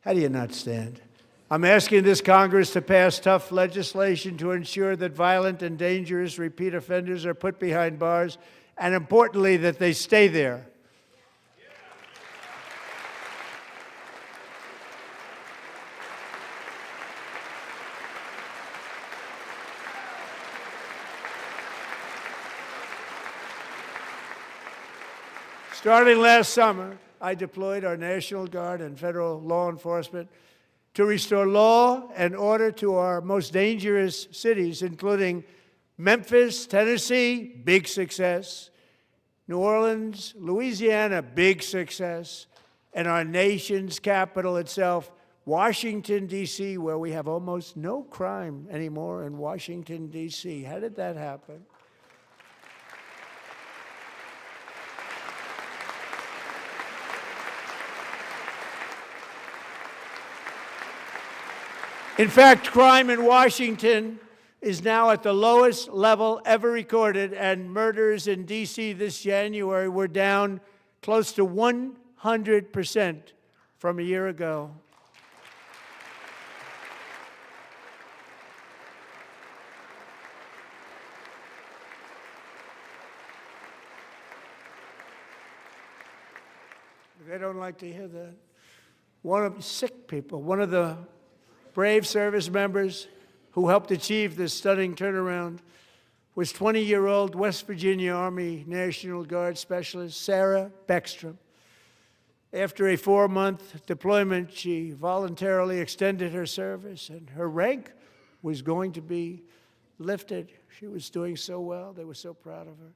Speaker 2: How do you not stand? I'm asking this Congress to pass tough legislation to ensure that violent and dangerous repeat offenders are put behind bars, and importantly, that they stay there. Starting last summer, I deployed our National Guard and federal law enforcement to restore law and order to our most dangerous cities, including Memphis, Tennessee, big success, New Orleans, Louisiana, big success, and our nation's capital itself, Washington, D.C., where we have almost no crime anymore in Washington, D.C. How did that happen? In fact, crime in Washington is now at the lowest level ever recorded, and murders in D.C. this January were down close to 100% from a year ago. They don't like to hear that. One of the brave service members who helped achieve this stunning turnaround was 20-year-old West Virginia Army National Guard Specialist Sarah Beckstrom. After a 4-month deployment, she voluntarily extended her service, and her rank was going to be lifted. She was doing so well. They were so proud of her.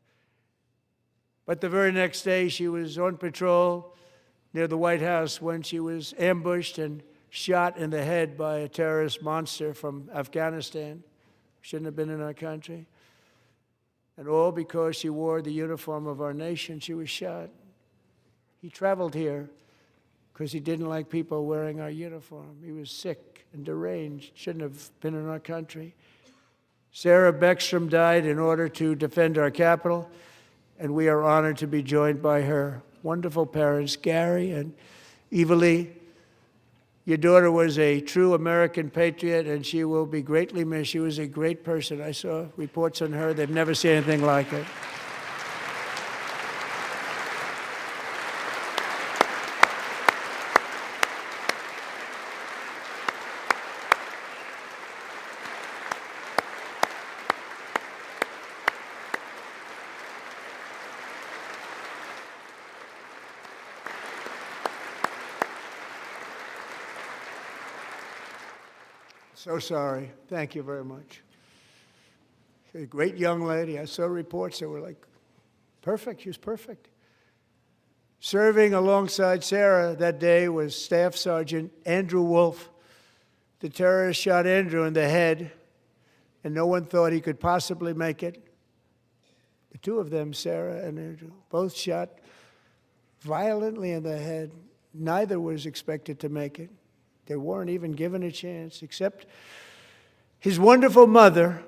Speaker 2: But the very next day, she was on patrol near the White House when she was ambushed and shot in the head by a terrorist monster from Afghanistan. Shouldn't have been in our country. And all because she wore the uniform of our nation, she was shot. He traveled here because he didn't like people wearing our uniform. He was sick and deranged, shouldn't have been in our country. Sarah Beckstrom died in order to defend our capital, and we are honored to be joined by her wonderful parents, Gary and Evalie. Your daughter was a true American patriot, and she will be greatly missed. She was a great person. I saw reports on her. They've never seen anything like it. So sorry. Thank you very much. She's a great young lady. I saw reports that were like perfect. She was perfect. Serving alongside Sarah that day was Staff Sergeant Andrew Wolf. The terrorist shot Andrew in the head, and no one thought he could possibly make it. The two of them, Sarah and Andrew, both shot violently in the head. Neither was expected to make it. They weren't even given a chance, except his wonderful mother,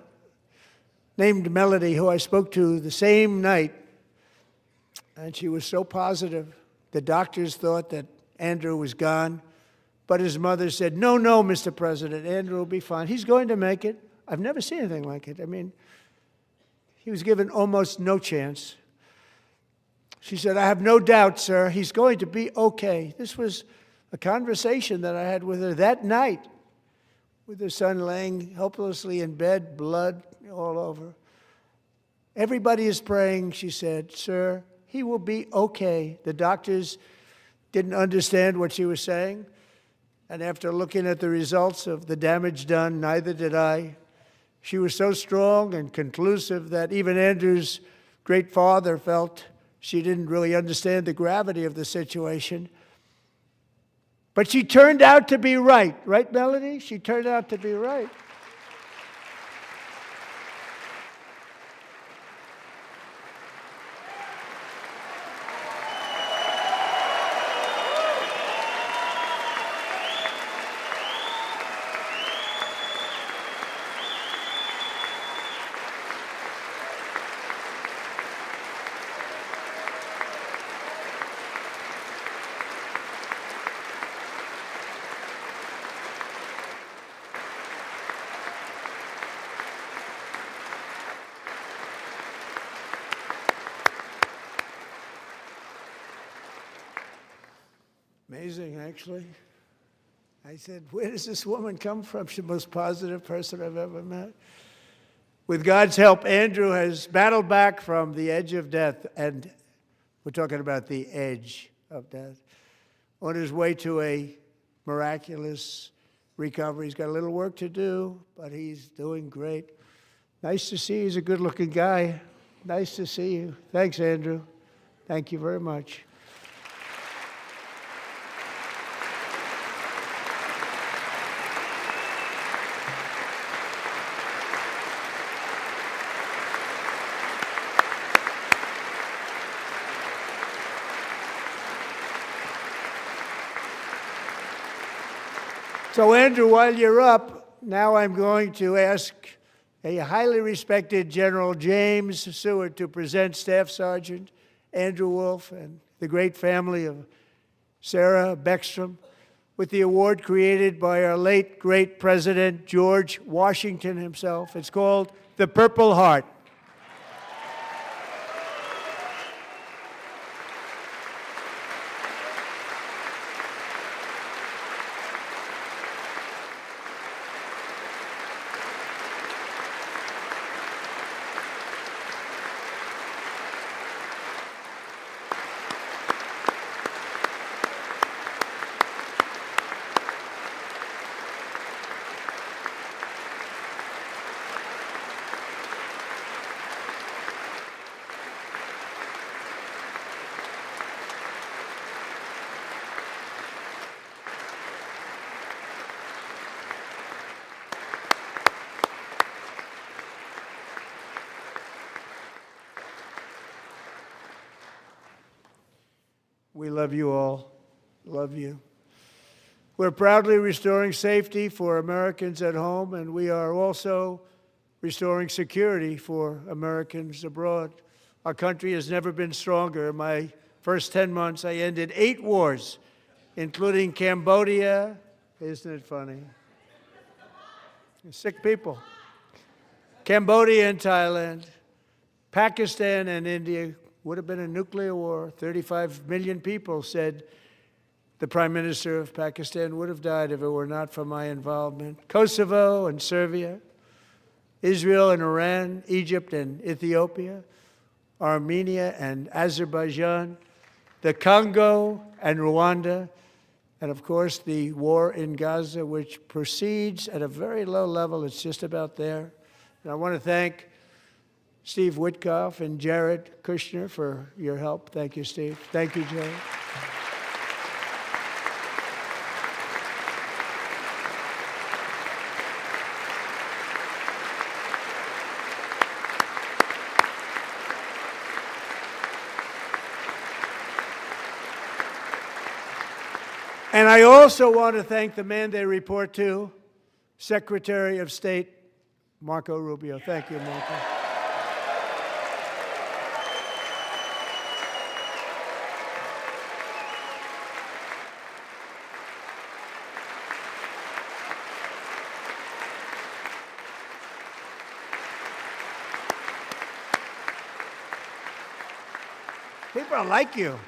Speaker 2: named Melody, who I spoke to the same night, and she was so positive. The doctors thought that Andrew was gone, but his mother said, no, Mr. President, Andrew will be fine. He's going to make it. I've never seen anything like it. I mean, he was given almost no chance. She said, I have no doubt, sir, he's going to be okay. This was a conversation that I had with her that night, with her son laying helplessly in bed, blood all over. Everybody is praying, she said, sir, he will be okay. The doctors didn't understand what she was saying, and after looking at the results of the damage done, neither did I. She was so strong and conclusive that even Andrew's great father felt she didn't really understand the gravity of the situation. But she turned out to be right. Right, Melody? She turned out to be right. Amazing, actually. I said, where does this woman come from? She's the most positive person I've ever met. With God's help, Andrew has battled back from the edge of death, and we're talking about the edge of death, on his way to a miraculous recovery. He's got a little work to do, but he's doing great. Nice to see you. He's a good-looking guy. Nice to see you. Thanks, Andrew. Thank you very much. So, Andrew, while you're up, now I'm going to ask a highly respected General James Seward to present Staff Sergeant Andrew Wolf and the great family of Sarah Beckstrom with the award created by our late, great President George Washington himself. It's called the Purple Heart. We love you all. Love you. We're proudly restoring safety for Americans at home, and we are also restoring security for Americans abroad. Our country has never been stronger. My first 10 months, I ended 8 wars, including Cambodia. Isn't it funny? Sick people. Cambodia and Thailand, Pakistan and India. Would have been a nuclear war. 35 million people, said the Prime Minister of Pakistan, would have died if it were not for my involvement. Kosovo and Serbia, Israel and Iran, Egypt and Ethiopia, Armenia and Azerbaijan, the Congo and Rwanda, and of course the war in Gaza, which proceeds at a very low level. It's just about there. And I want to thank Steve Witkoff and Jared Kushner for your help. Thank you, Steve. Thank you, Jared. And I also want to thank the man they report to, Secretary of State Marco Rubio. Thank you, Marco. People like you.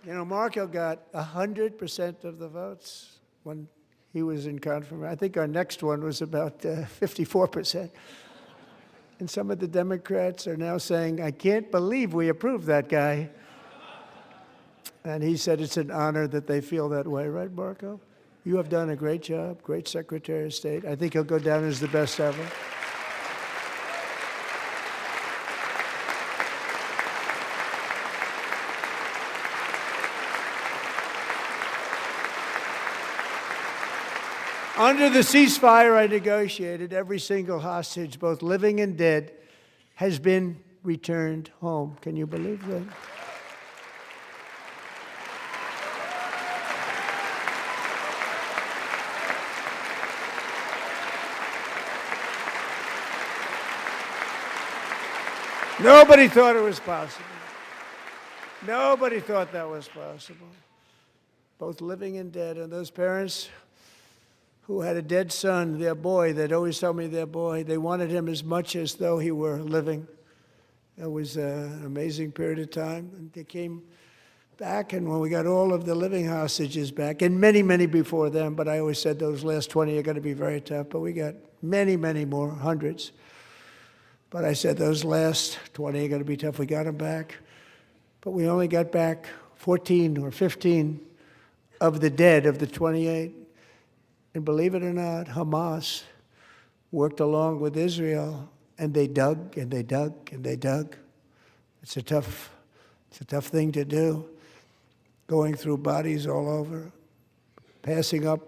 Speaker 2: You know, Marco got 100% of the votes when he was in confirmation. I think our next one was about 54%. And some of the Democrats are now saying, I can't believe we approved that guy. And he said it's an honor that they feel that way, right, Marco? You have done a great job, great Secretary of State. I think he'll go down as the best ever. Under the ceasefire I negotiated, every single hostage, both living and dead, has been returned home. Can you believe that? Nobody thought it was possible. Nobody thought that was possible. Both living and dead. And those parents who had a dead son, their boy, they'd always tell me their boy, they wanted him as much as though he were living. It was an amazing period of time. And they came back, and when we got all of the living hostages back, and many, many before them, but I always said those last 20 are going to be very tough, but we got many, many more, hundreds. But I said those last 20 are going to be tough. We got them back. But we only got back 14 or 15 of the dead of the 28. And believe it or not, Hamas worked along with Israel, and they dug and they dug and they dug. It's a tough thing to do, going through bodies all over, passing up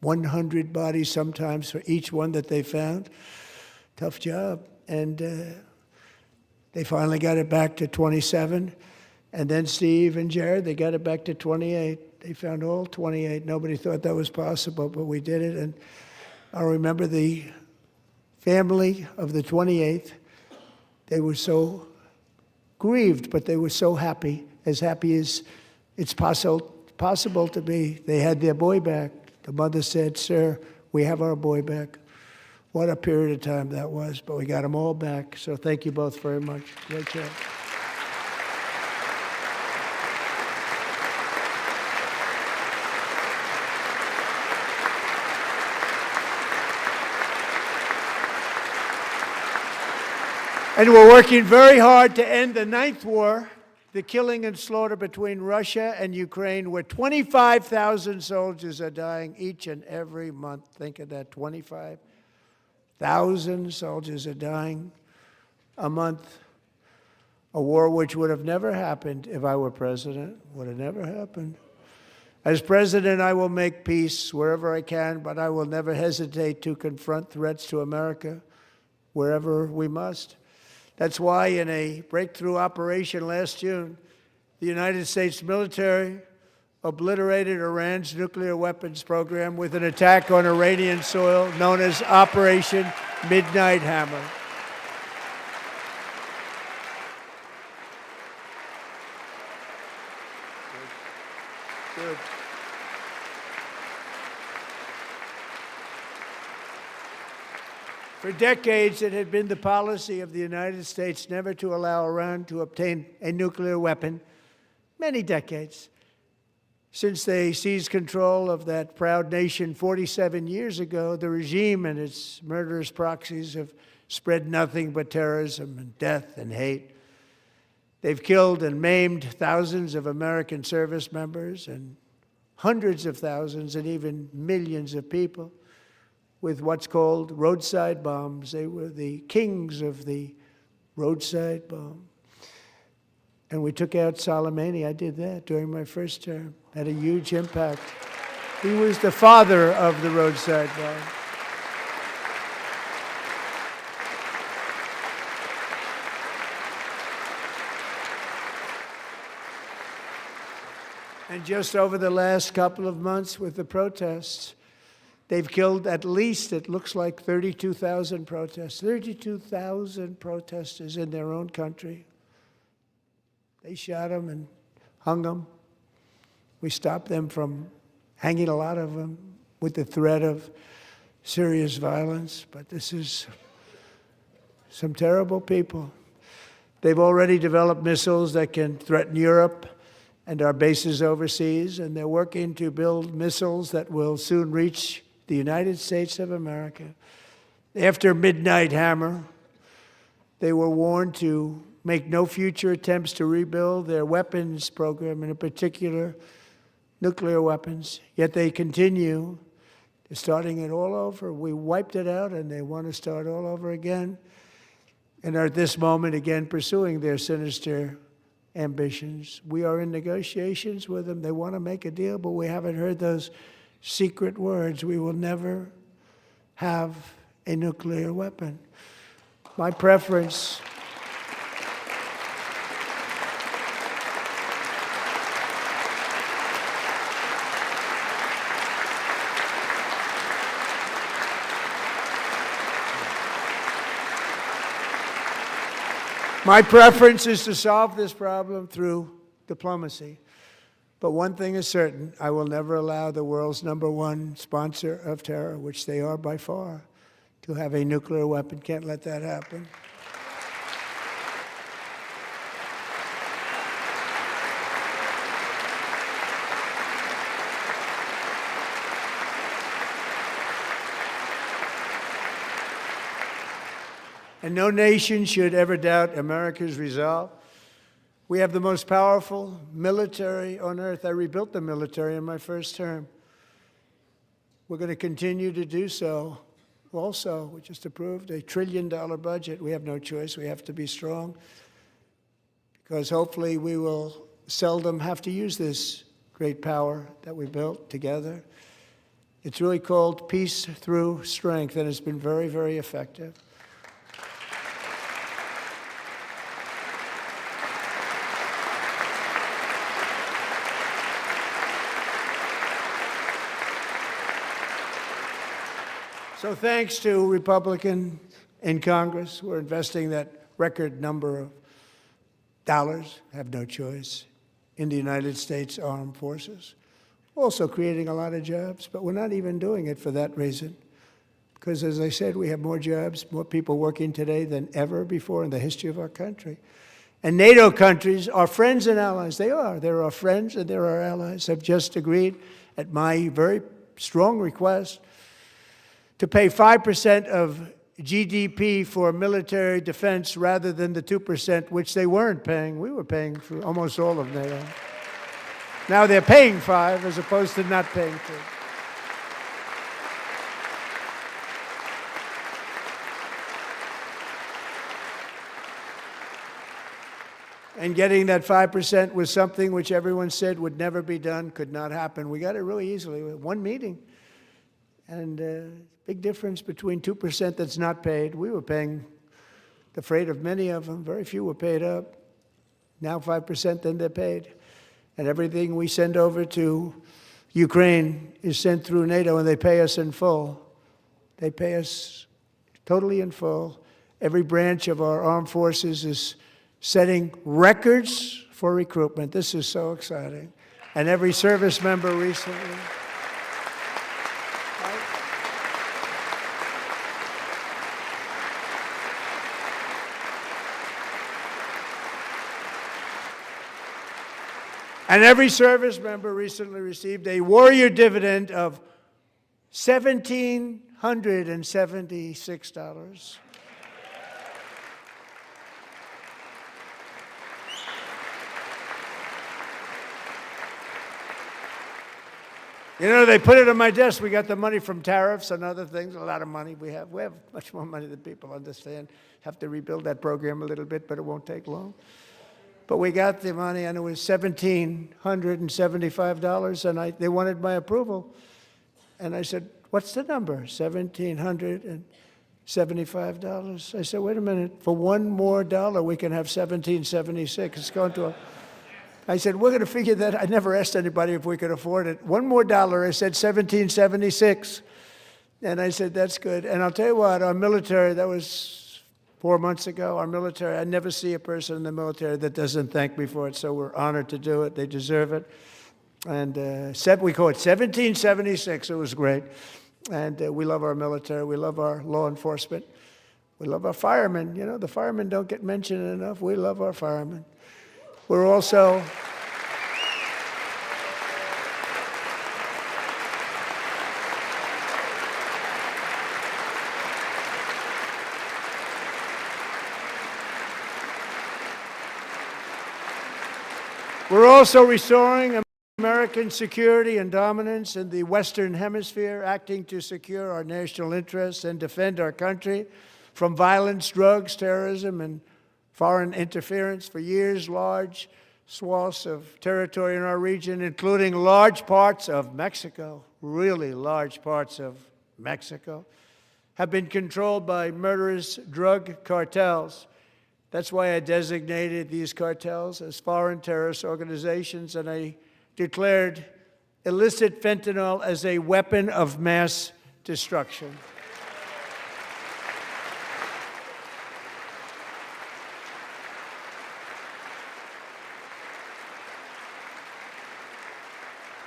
Speaker 2: 100 bodies sometimes for each one that they found. Tough job. And they finally got it back to 27. And then Steve and Jared, they got it back to 28. They found all 28. Nobody thought that was possible, but we did it. And I remember the family of the 28th. They were so grieved, but they were so happy as it's possible to be. They had their boy back. The mother said, "Sir, we have our boy back." What a period of time that was, but we got them all back. So thank you both very much. Great job. And we're working very hard to end the 9th war, the killing and slaughter between Russia and Ukraine, where 25,000 soldiers are dying each and every month. Think of that, 25,000 soldiers are dying a month. A war which would have never happened if I were president, would have never happened. As president, I will make peace wherever I can, but I will never hesitate to confront threats to America wherever we must. That's why in a breakthrough operation last June, the United States military obliterated Iran's nuclear weapons program with an attack on Iranian soil known as Operation Midnight Hammer. Good. For decades, it had been the policy of the United States never to allow Iran to obtain a nuclear weapon. Many decades. Since they seized control of that proud nation 47 years ago, the regime and its murderous proxies have spread nothing but terrorism and death and hate. They've killed and maimed thousands of American service members and hundreds of thousands and even millions of people with what's called roadside bombs. They were the kings of the roadside bomb. And we took out Soleimani. I did that during my first term. Had a huge impact. He was the father of the roadside bomb. And just over the last couple of months with the protests, they've killed at least, it looks like, 32,000 protesters. 32,000 protesters in their own country. They shot them and hung them. We stopped them from hanging a lot of them with the threat of serious violence. But this is some terrible people. They've already developed missiles that can threaten Europe and our bases overseas, and they're working to build missiles that will soon reach the United States of America. After Midnight Hammer, they were warned to make no future attempts to rebuild their weapons program, and in particular, nuclear weapons. Yet they continue. They're starting it all over. We wiped it out, and they want to start all over again, and are at this moment again pursuing their sinister ambitions. We are in negotiations with them. They want to make a deal, but we haven't heard those secret words. We will never have a nuclear weapon. My preference is to solve this problem through diplomacy. But one thing is certain, I will never allow the world's #1 sponsor of terror, which they are by far, to have a nuclear weapon. Can't let that happen. And no nation should ever doubt America's resolve. We have the most powerful military on earth. I rebuilt the military in my first term. We're going to continue to do so. Also, we just approved a $1 trillion budget. We have no choice. We have to be strong, because hopefully we will seldom have to use this great power that we built together. It's really called peace through strength, and it's been very, very effective. So thanks to Republicans in Congress who are investing that record number of dollars, have no choice, in the United States Armed Forces. Also creating a lot of jobs, but we're not even doing it for that reason. Because as I said, we have more jobs, more people working today than ever before in the history of our country. And NATO countries are friends and allies. They are. They're our friends and they're our allies. Have just agreed, at my very strong request, to pay 5% of GDP for military defense rather than the 2%, which they weren't paying. We were paying for almost all of NATO. Now they're paying 5 as opposed to not paying 2. And getting that 5% was something which everyone said would never be done, could not happen. We got it really easily with one meeting. And big difference between 2% that's not paid. We were paying the freight of many of them. Very few were paid up. Now 5%, then they're paid. And everything we send over to Ukraine is sent through NATO, and they pay us in full. They pay us totally in full. Every branch of our armed forces is setting records for recruitment. This is so exciting. and every service member recently. And every service member recently received a warrior dividend of $1,776. You know, they put it on my desk. We got the money from tariffs and other things, a lot of money we have. We have much more money than people understand. Have to rebuild that program a little bit, but it won't take long. But we got the money, and it was $1,775, and they wanted my approval. And I said, what's the number? $1,775. I said, wait a minute. For one more dollar, we can have $1,776. It's going to I said, we're going to figure that. I never asked anybody if we could afford it. One more dollar, I said $1,776. And I said, that's good. And I'll tell you what, our military, that was 4 months ago, our military, I never see a person in the military that doesn't thank me for it, so we're honored to do it. They deserve it. And we call it 1776. It was great. And we love our military. We love our law enforcement. We love our firemen. You know, the firemen don't get mentioned enough. We love our firemen. We're also... We're also restoring American security and dominance in the Western Hemisphere, acting to secure our national interests and defend our country from violence, drugs, terrorism, and foreign interference. For years, large swaths of territory in our region, including large parts of Mexico, really large parts of Mexico, have been controlled by murderous drug cartels. That's why I designated these cartels as foreign terrorist organizations, and I declared illicit fentanyl as a weapon of mass destruction.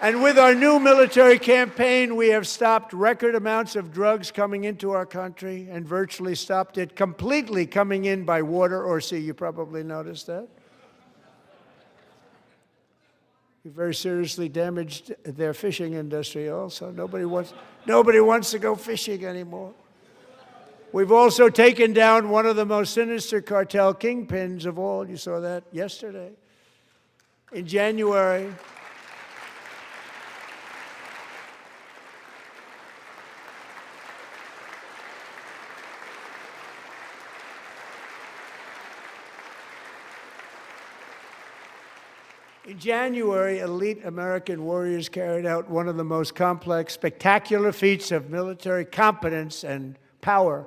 Speaker 2: And with our new military campaign, we have stopped record amounts of drugs coming into our country and virtually stopped it completely coming in by water or sea. You probably noticed that. We very seriously damaged their fishing industry also. Nobody wants to go fishing anymore. We've also taken down one of the most sinister cartel kingpins of all. You saw that yesterday. In January, elite American warriors carried out one of the most complex, spectacular feats of military competence and power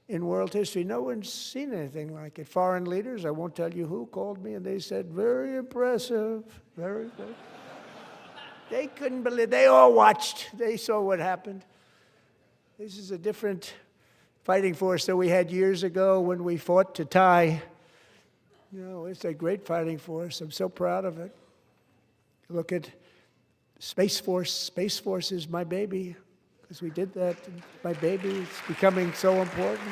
Speaker 2: in world history. No one's seen anything like it. Foreign leaders, I won't tell you who, called me and they said, very impressive, very good. They couldn't believe, they all watched, they saw what happened. This is a different fighting force that we had years ago when we fought to tie. You know, it's a great fighting force. I'm so proud of it. Look at Space Force. Space Force is my baby, because we did that. My baby, it's becoming so important.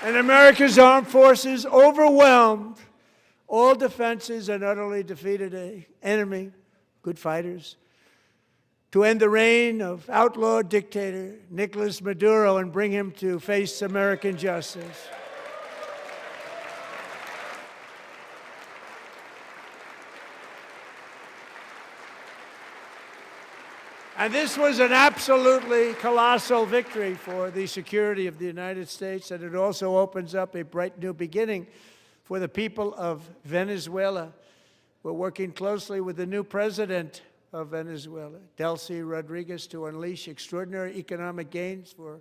Speaker 2: And America's armed forces overwhelmed all defenses and utterly defeated an enemy, good fighters, to end the reign of outlaw dictator Nicolas Maduro and bring him to face American justice. And this was an absolutely colossal victory for the security of the United States, and it also opens up a bright new beginning for the people of Venezuela. We're working closely with the new president of Venezuela, Delcy Rodriguez, to unleash extraordinary economic gains for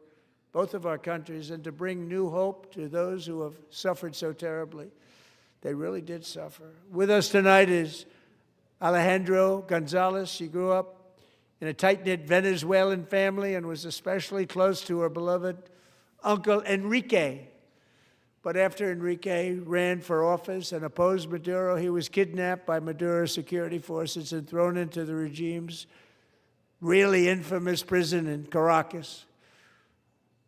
Speaker 2: both of our countries and to bring new hope to those who have suffered so terribly. They really did suffer. With us tonight is Alejandro Gonzalez. She grew up in a tight-knit Venezuelan family and was especially close to her beloved uncle Enrique. But after Enrique ran for office and opposed Maduro, he was kidnapped by Maduro's security forces and thrown into the regime's really infamous prison in Caracas.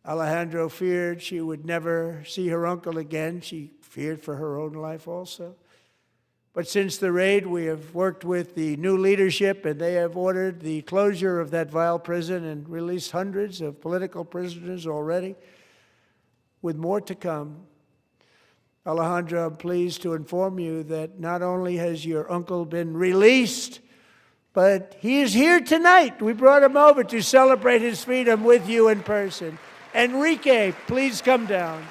Speaker 2: Alejandro feared she would never see her uncle again. She feared for her own life also. But since the raid, we have worked with the new leadership, and they have ordered the closure of that vile prison and released hundreds of political prisoners already, with more to come. Alejandro, I'm pleased to inform you that not only has your uncle been released, but he is here tonight. We brought him over to celebrate his freedom with you in person. Enrique, please come down.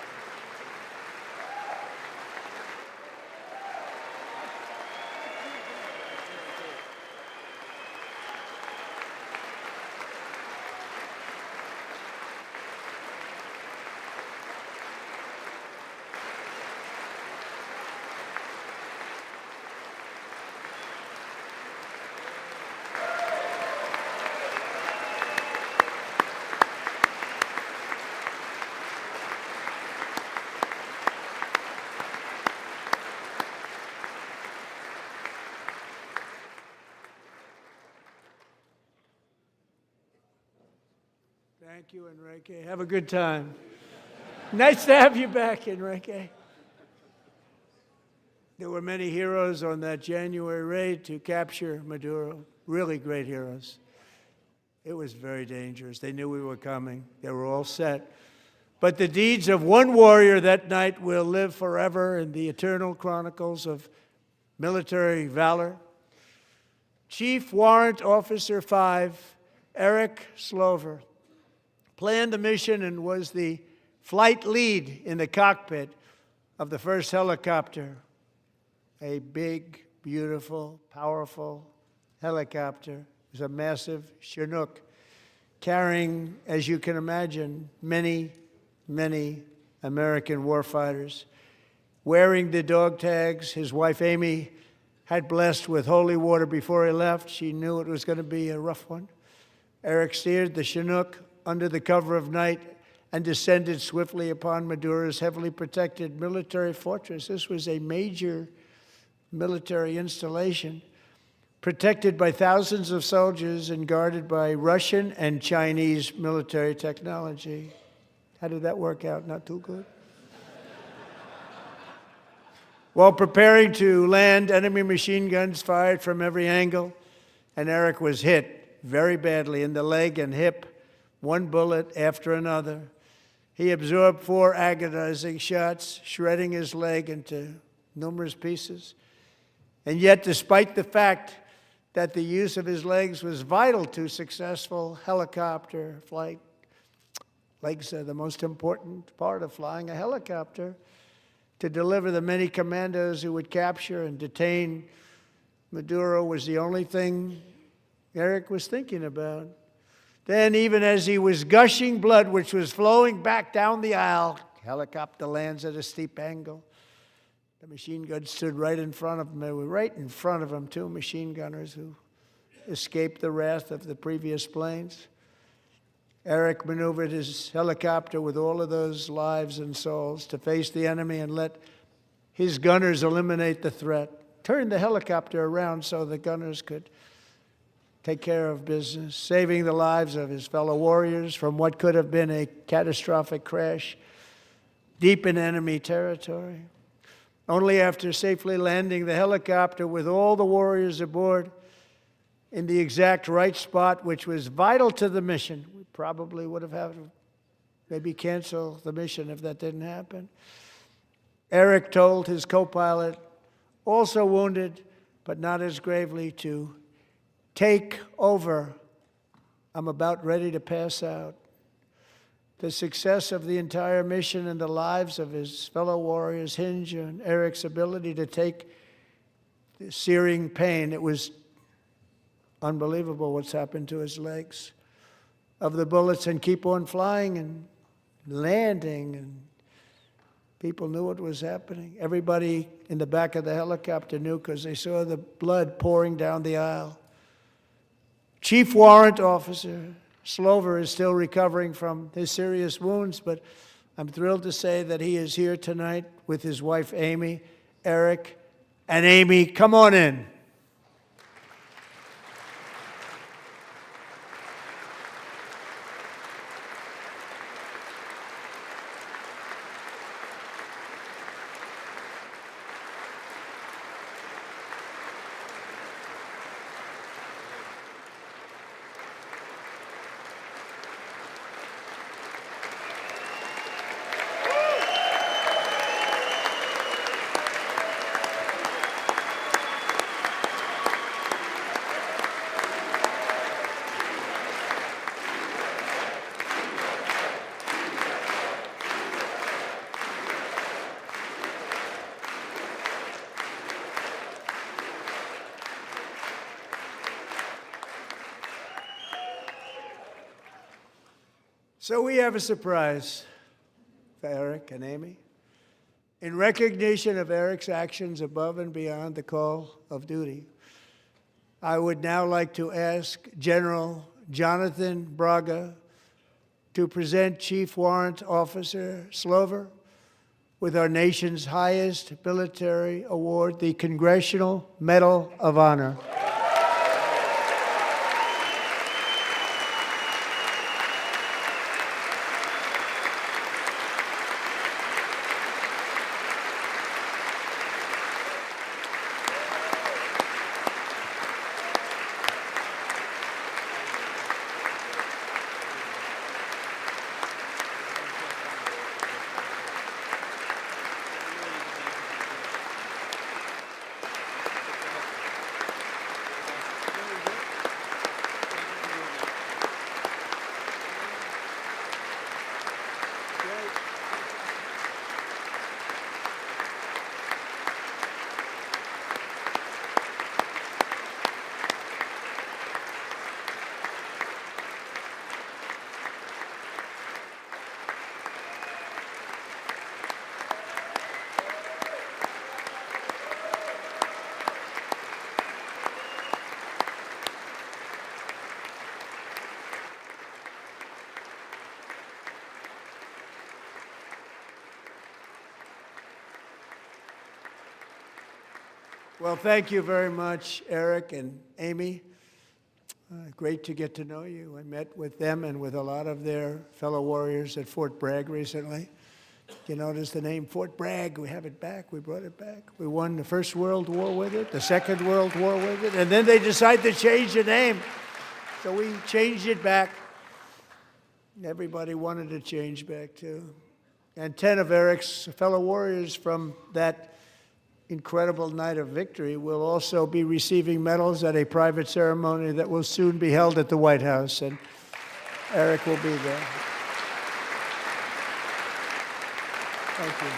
Speaker 2: Thank you, Enrique. Have a good time. Nice to have you back, Enrique. There were many heroes on that January raid to capture Maduro, really great heroes. It was very dangerous. They knew we were coming. They were all set. But the deeds of one warrior that night will live forever in the eternal chronicles of military valor. Chief Warrant Officer 5, Eric Slover, planned the mission and was the flight lead in the cockpit of the first helicopter, a big, beautiful, powerful helicopter. It was a massive Chinook carrying, as you can imagine, many, many American warfighters. Wearing the dog tags, his wife Amy had blessed with holy water before he left. She knew it was going to be a rough one. Eric steered the Chinook under the cover of night and descended swiftly upon Maduro's heavily protected military fortress. This was a major military installation, protected by thousands of soldiers and guarded by Russian and Chinese military technology. How did that work out? Not too good. While preparing to land, enemy machine guns fired from every angle, and Eric was hit very badly in the leg and hip, one bullet after another. He absorbed 4 agonizing shots, shredding his leg into numerous pieces. And yet, despite the fact that the use of his legs was vital to successful helicopter flight, legs are the most important part of flying a helicopter, to deliver the many commandos who would capture and detain Maduro was the only thing Eric was thinking about. Then, even as he was gushing blood, which was flowing back down the aisle, helicopter lands at a steep angle. The machine gun stood right in front of him. They were right in front of him, 2 machine gunners who escaped the wrath of the previous planes. Eric maneuvered his helicopter with all of those lives and souls to face the enemy and let his gunners eliminate the threat. Turned the helicopter around so the gunners could take care of business, saving the lives of his fellow warriors from what could have been a catastrophic crash deep in enemy territory. Only after safely landing the helicopter with all the warriors aboard in the exact right spot, which was vital to the mission. We probably would have had to maybe cancel the mission if that didn't happen. Eric told his co-pilot, also wounded, but not as gravely, to take over. I'm about ready to pass out. The success of the entire mission and the lives of his fellow warriors hinge on Eric's ability to take the searing pain. It was unbelievable what's happened to his legs of the bullets and keep on flying and landing and People knew what was happening. Everybody in the back of the helicopter knew because they saw the blood pouring down the aisle. Chief Warrant Officer Slover is still recovering from his serious wounds, but I'm thrilled to say that he is here tonight with his wife, Amy, Eric, and Amy. Come on in. So we have a surprise for Eric and Amy. In recognition of Eric's actions above and beyond the call of duty, I would now like to ask General Jonathan Braga to present Chief Warrant Officer Slover with our nation's highest military award, the Congressional Medal of Honor. Well, thank you very much, Eric and Amy. Great to get to know you. I met with them and with a lot of their fellow warriors at Fort Bragg recently. You notice the name Fort Bragg, we have it back, we brought it back. We won the First World War with it, the Second World War with it, and then they decided to change the name. So we changed it back. Everybody wanted to change back too. And 10 of Eric's fellow warriors from that incredible night of victory will also be receiving medals at a private ceremony that will soon be held at the White House, and Eric will be there. Thank you.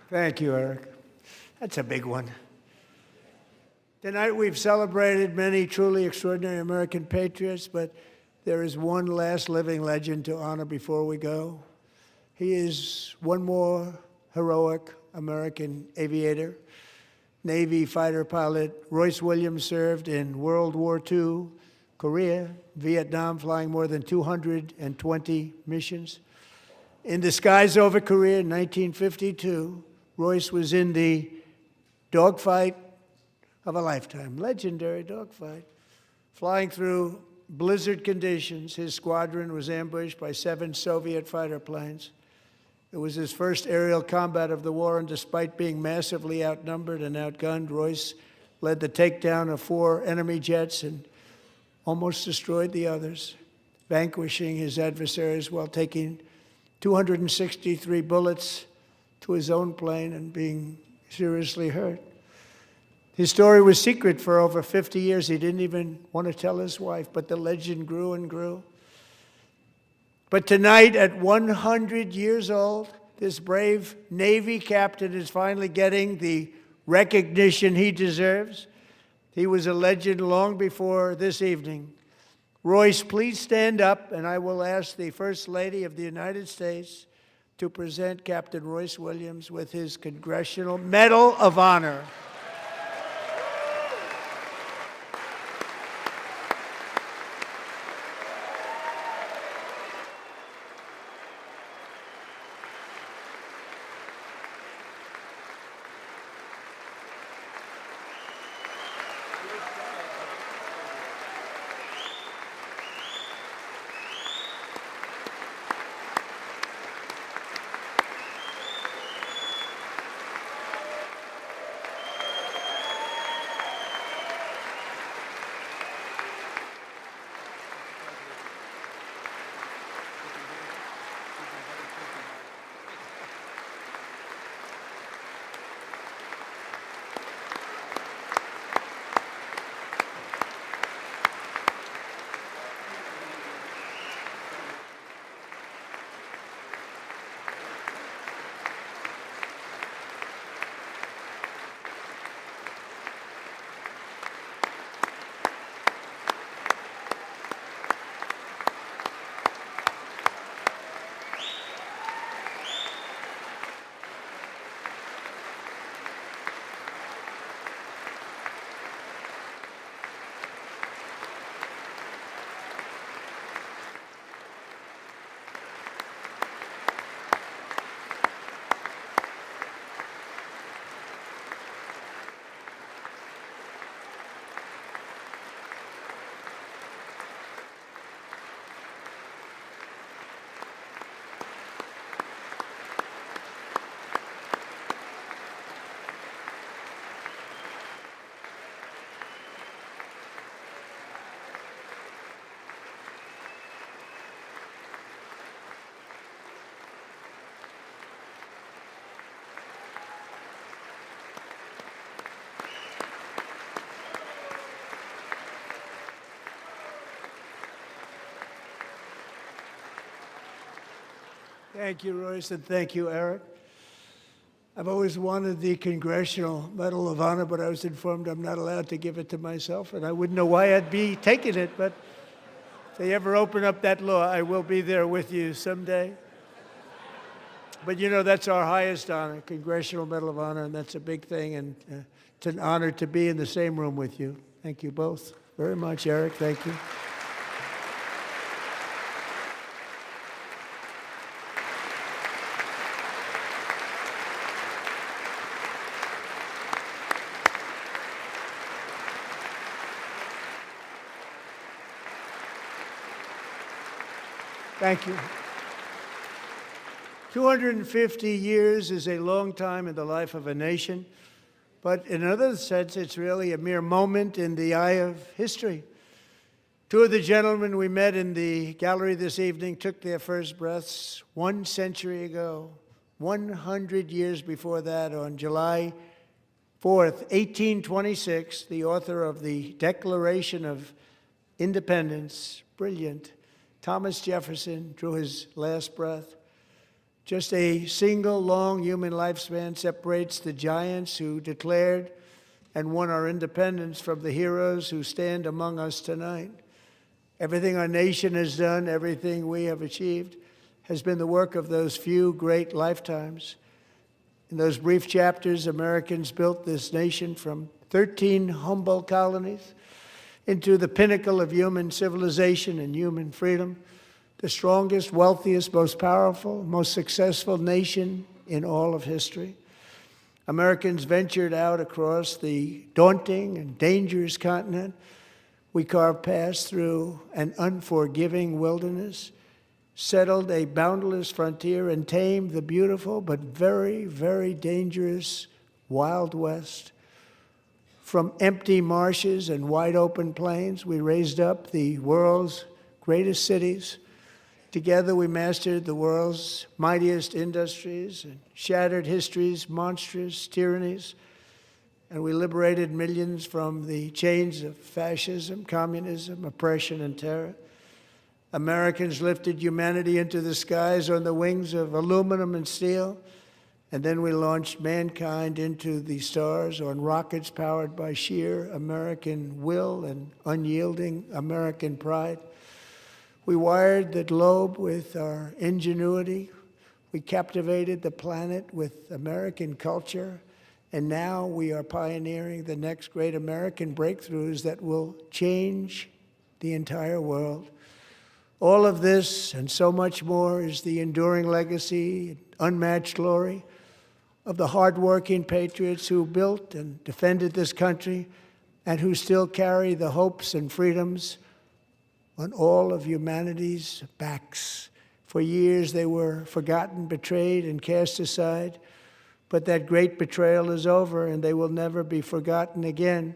Speaker 2: Thank you, Eric. That's a big one. Tonight we've celebrated many truly extraordinary American patriots, but there is one last living legend to honor before we go. He is one more heroic American aviator, Navy fighter pilot. Royce Williams served in World War II, Korea, Vietnam, flying more than 220 missions. In the skies over Korea in 1952, Royce was in the dogfight of a lifetime, legendary dogfight. Flying through blizzard conditions, his squadron was ambushed by 7 Soviet fighter planes. It was his first aerial combat of the war, and despite being massively outnumbered and outgunned, Royce led the takedown of 4 enemy jets and almost destroyed the others, vanquishing his adversaries while taking 263 bullets to his own plane and being seriously hurt. His story was secret for over 50 years. He didn't even want to tell his wife, but the legend grew and grew. But tonight, at 100 years old, this brave Navy captain is finally getting the recognition he deserves. He was a legend long before this evening. Royce, please stand up, and I will ask the First Lady of the United States to present Captain Royce Williams with his Congressional Medal of Honor. Thank you, Royce, and thank you, Eric. I've always wanted the Congressional Medal of Honor, but I was informed I'm not allowed to give it to myself, and I wouldn't know why I'd be taking it, but if they ever open up that law, I will be there with you someday. But you know, that's our highest honor, Congressional Medal of Honor, and that's a big thing, and it's an honor to be in the same room with you. Thank you both very much, Eric. Thank you. Thank you. 250 years is a long time in the life of a nation, but in another sense, it's really a mere moment in the eye of history. Two of the gentlemen we met in the gallery this evening took their first breaths 1 century ago, 100 years before that, on July 4th, 1826, the author of the Declaration of Independence, brilliant, Thomas Jefferson, drew his last breath. Just a single long human lifespan separates the giants who declared and won our independence from the heroes who stand among us tonight. Everything our nation has done, everything we have achieved, has been the work of those few great lifetimes. In those brief chapters, Americans built this nation from 13 humble colonies into the pinnacle of human civilization and human freedom, the strongest, wealthiest, most powerful, most successful nation in all of history. Americans ventured out across the daunting and dangerous continent. We carved paths through an unforgiving wilderness, settled a boundless frontier, and tamed the beautiful but very, very dangerous Wild West. From empty marshes and wide open plains, we raised up the world's greatest cities. Together, we mastered the world's mightiest industries and shattered history's monstrous tyrannies. And we liberated millions from the chains of fascism, communism, oppression, and terror. Americans lifted humanity into the skies on the wings of aluminum and steel, and then we launched mankind into the stars on rockets powered by sheer American will and unyielding American pride. We wired the globe with our ingenuity. We captivated the planet with American culture. And now we are pioneering the next great American breakthroughs that will change the entire world. All of this and so much more is the enduring legacy, unmatched glory of the hardworking patriots who built and defended this country and who still carry the hopes and freedoms on all of humanity's backs. For years they were forgotten, betrayed, and cast aside. But that great betrayal is over, and they will never be forgotten again.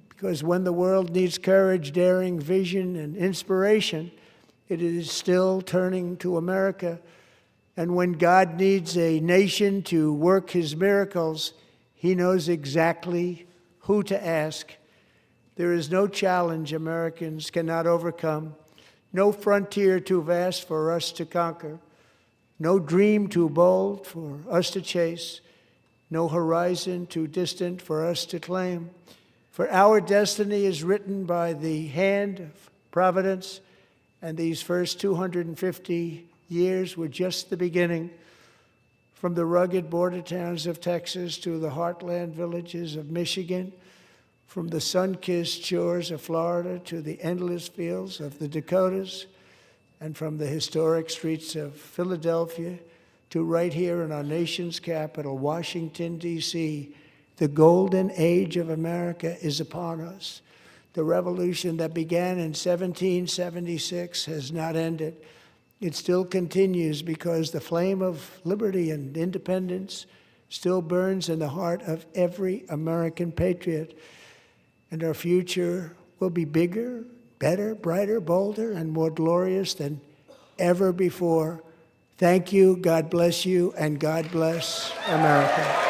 Speaker 2: Because when the world needs courage, daring, vision, and inspiration, it is still turning to America. And when God needs a nation to work his miracles, he knows exactly who to ask. There is no challenge Americans cannot overcome, no frontier too vast for us to conquer, no dream too bold for us to chase, no horizon too distant for us to claim. For our destiny is written by the hand of providence, and these first 250 years were just the beginning. From the rugged border towns of Texas to the heartland villages of Michigan, from the sun-kissed shores of Florida to the endless fields of the Dakotas, and from the historic streets of Philadelphia to right here in our nation's capital, Washington, D.C., the golden age of America is upon us. The revolution that began in 1776 has not ended. It still continues because the flame of liberty and independence still burns in the heart of every American patriot. And our future will be bigger, better, brighter, bolder, and more glorious than ever before. Thank you, God bless you, and God bless America.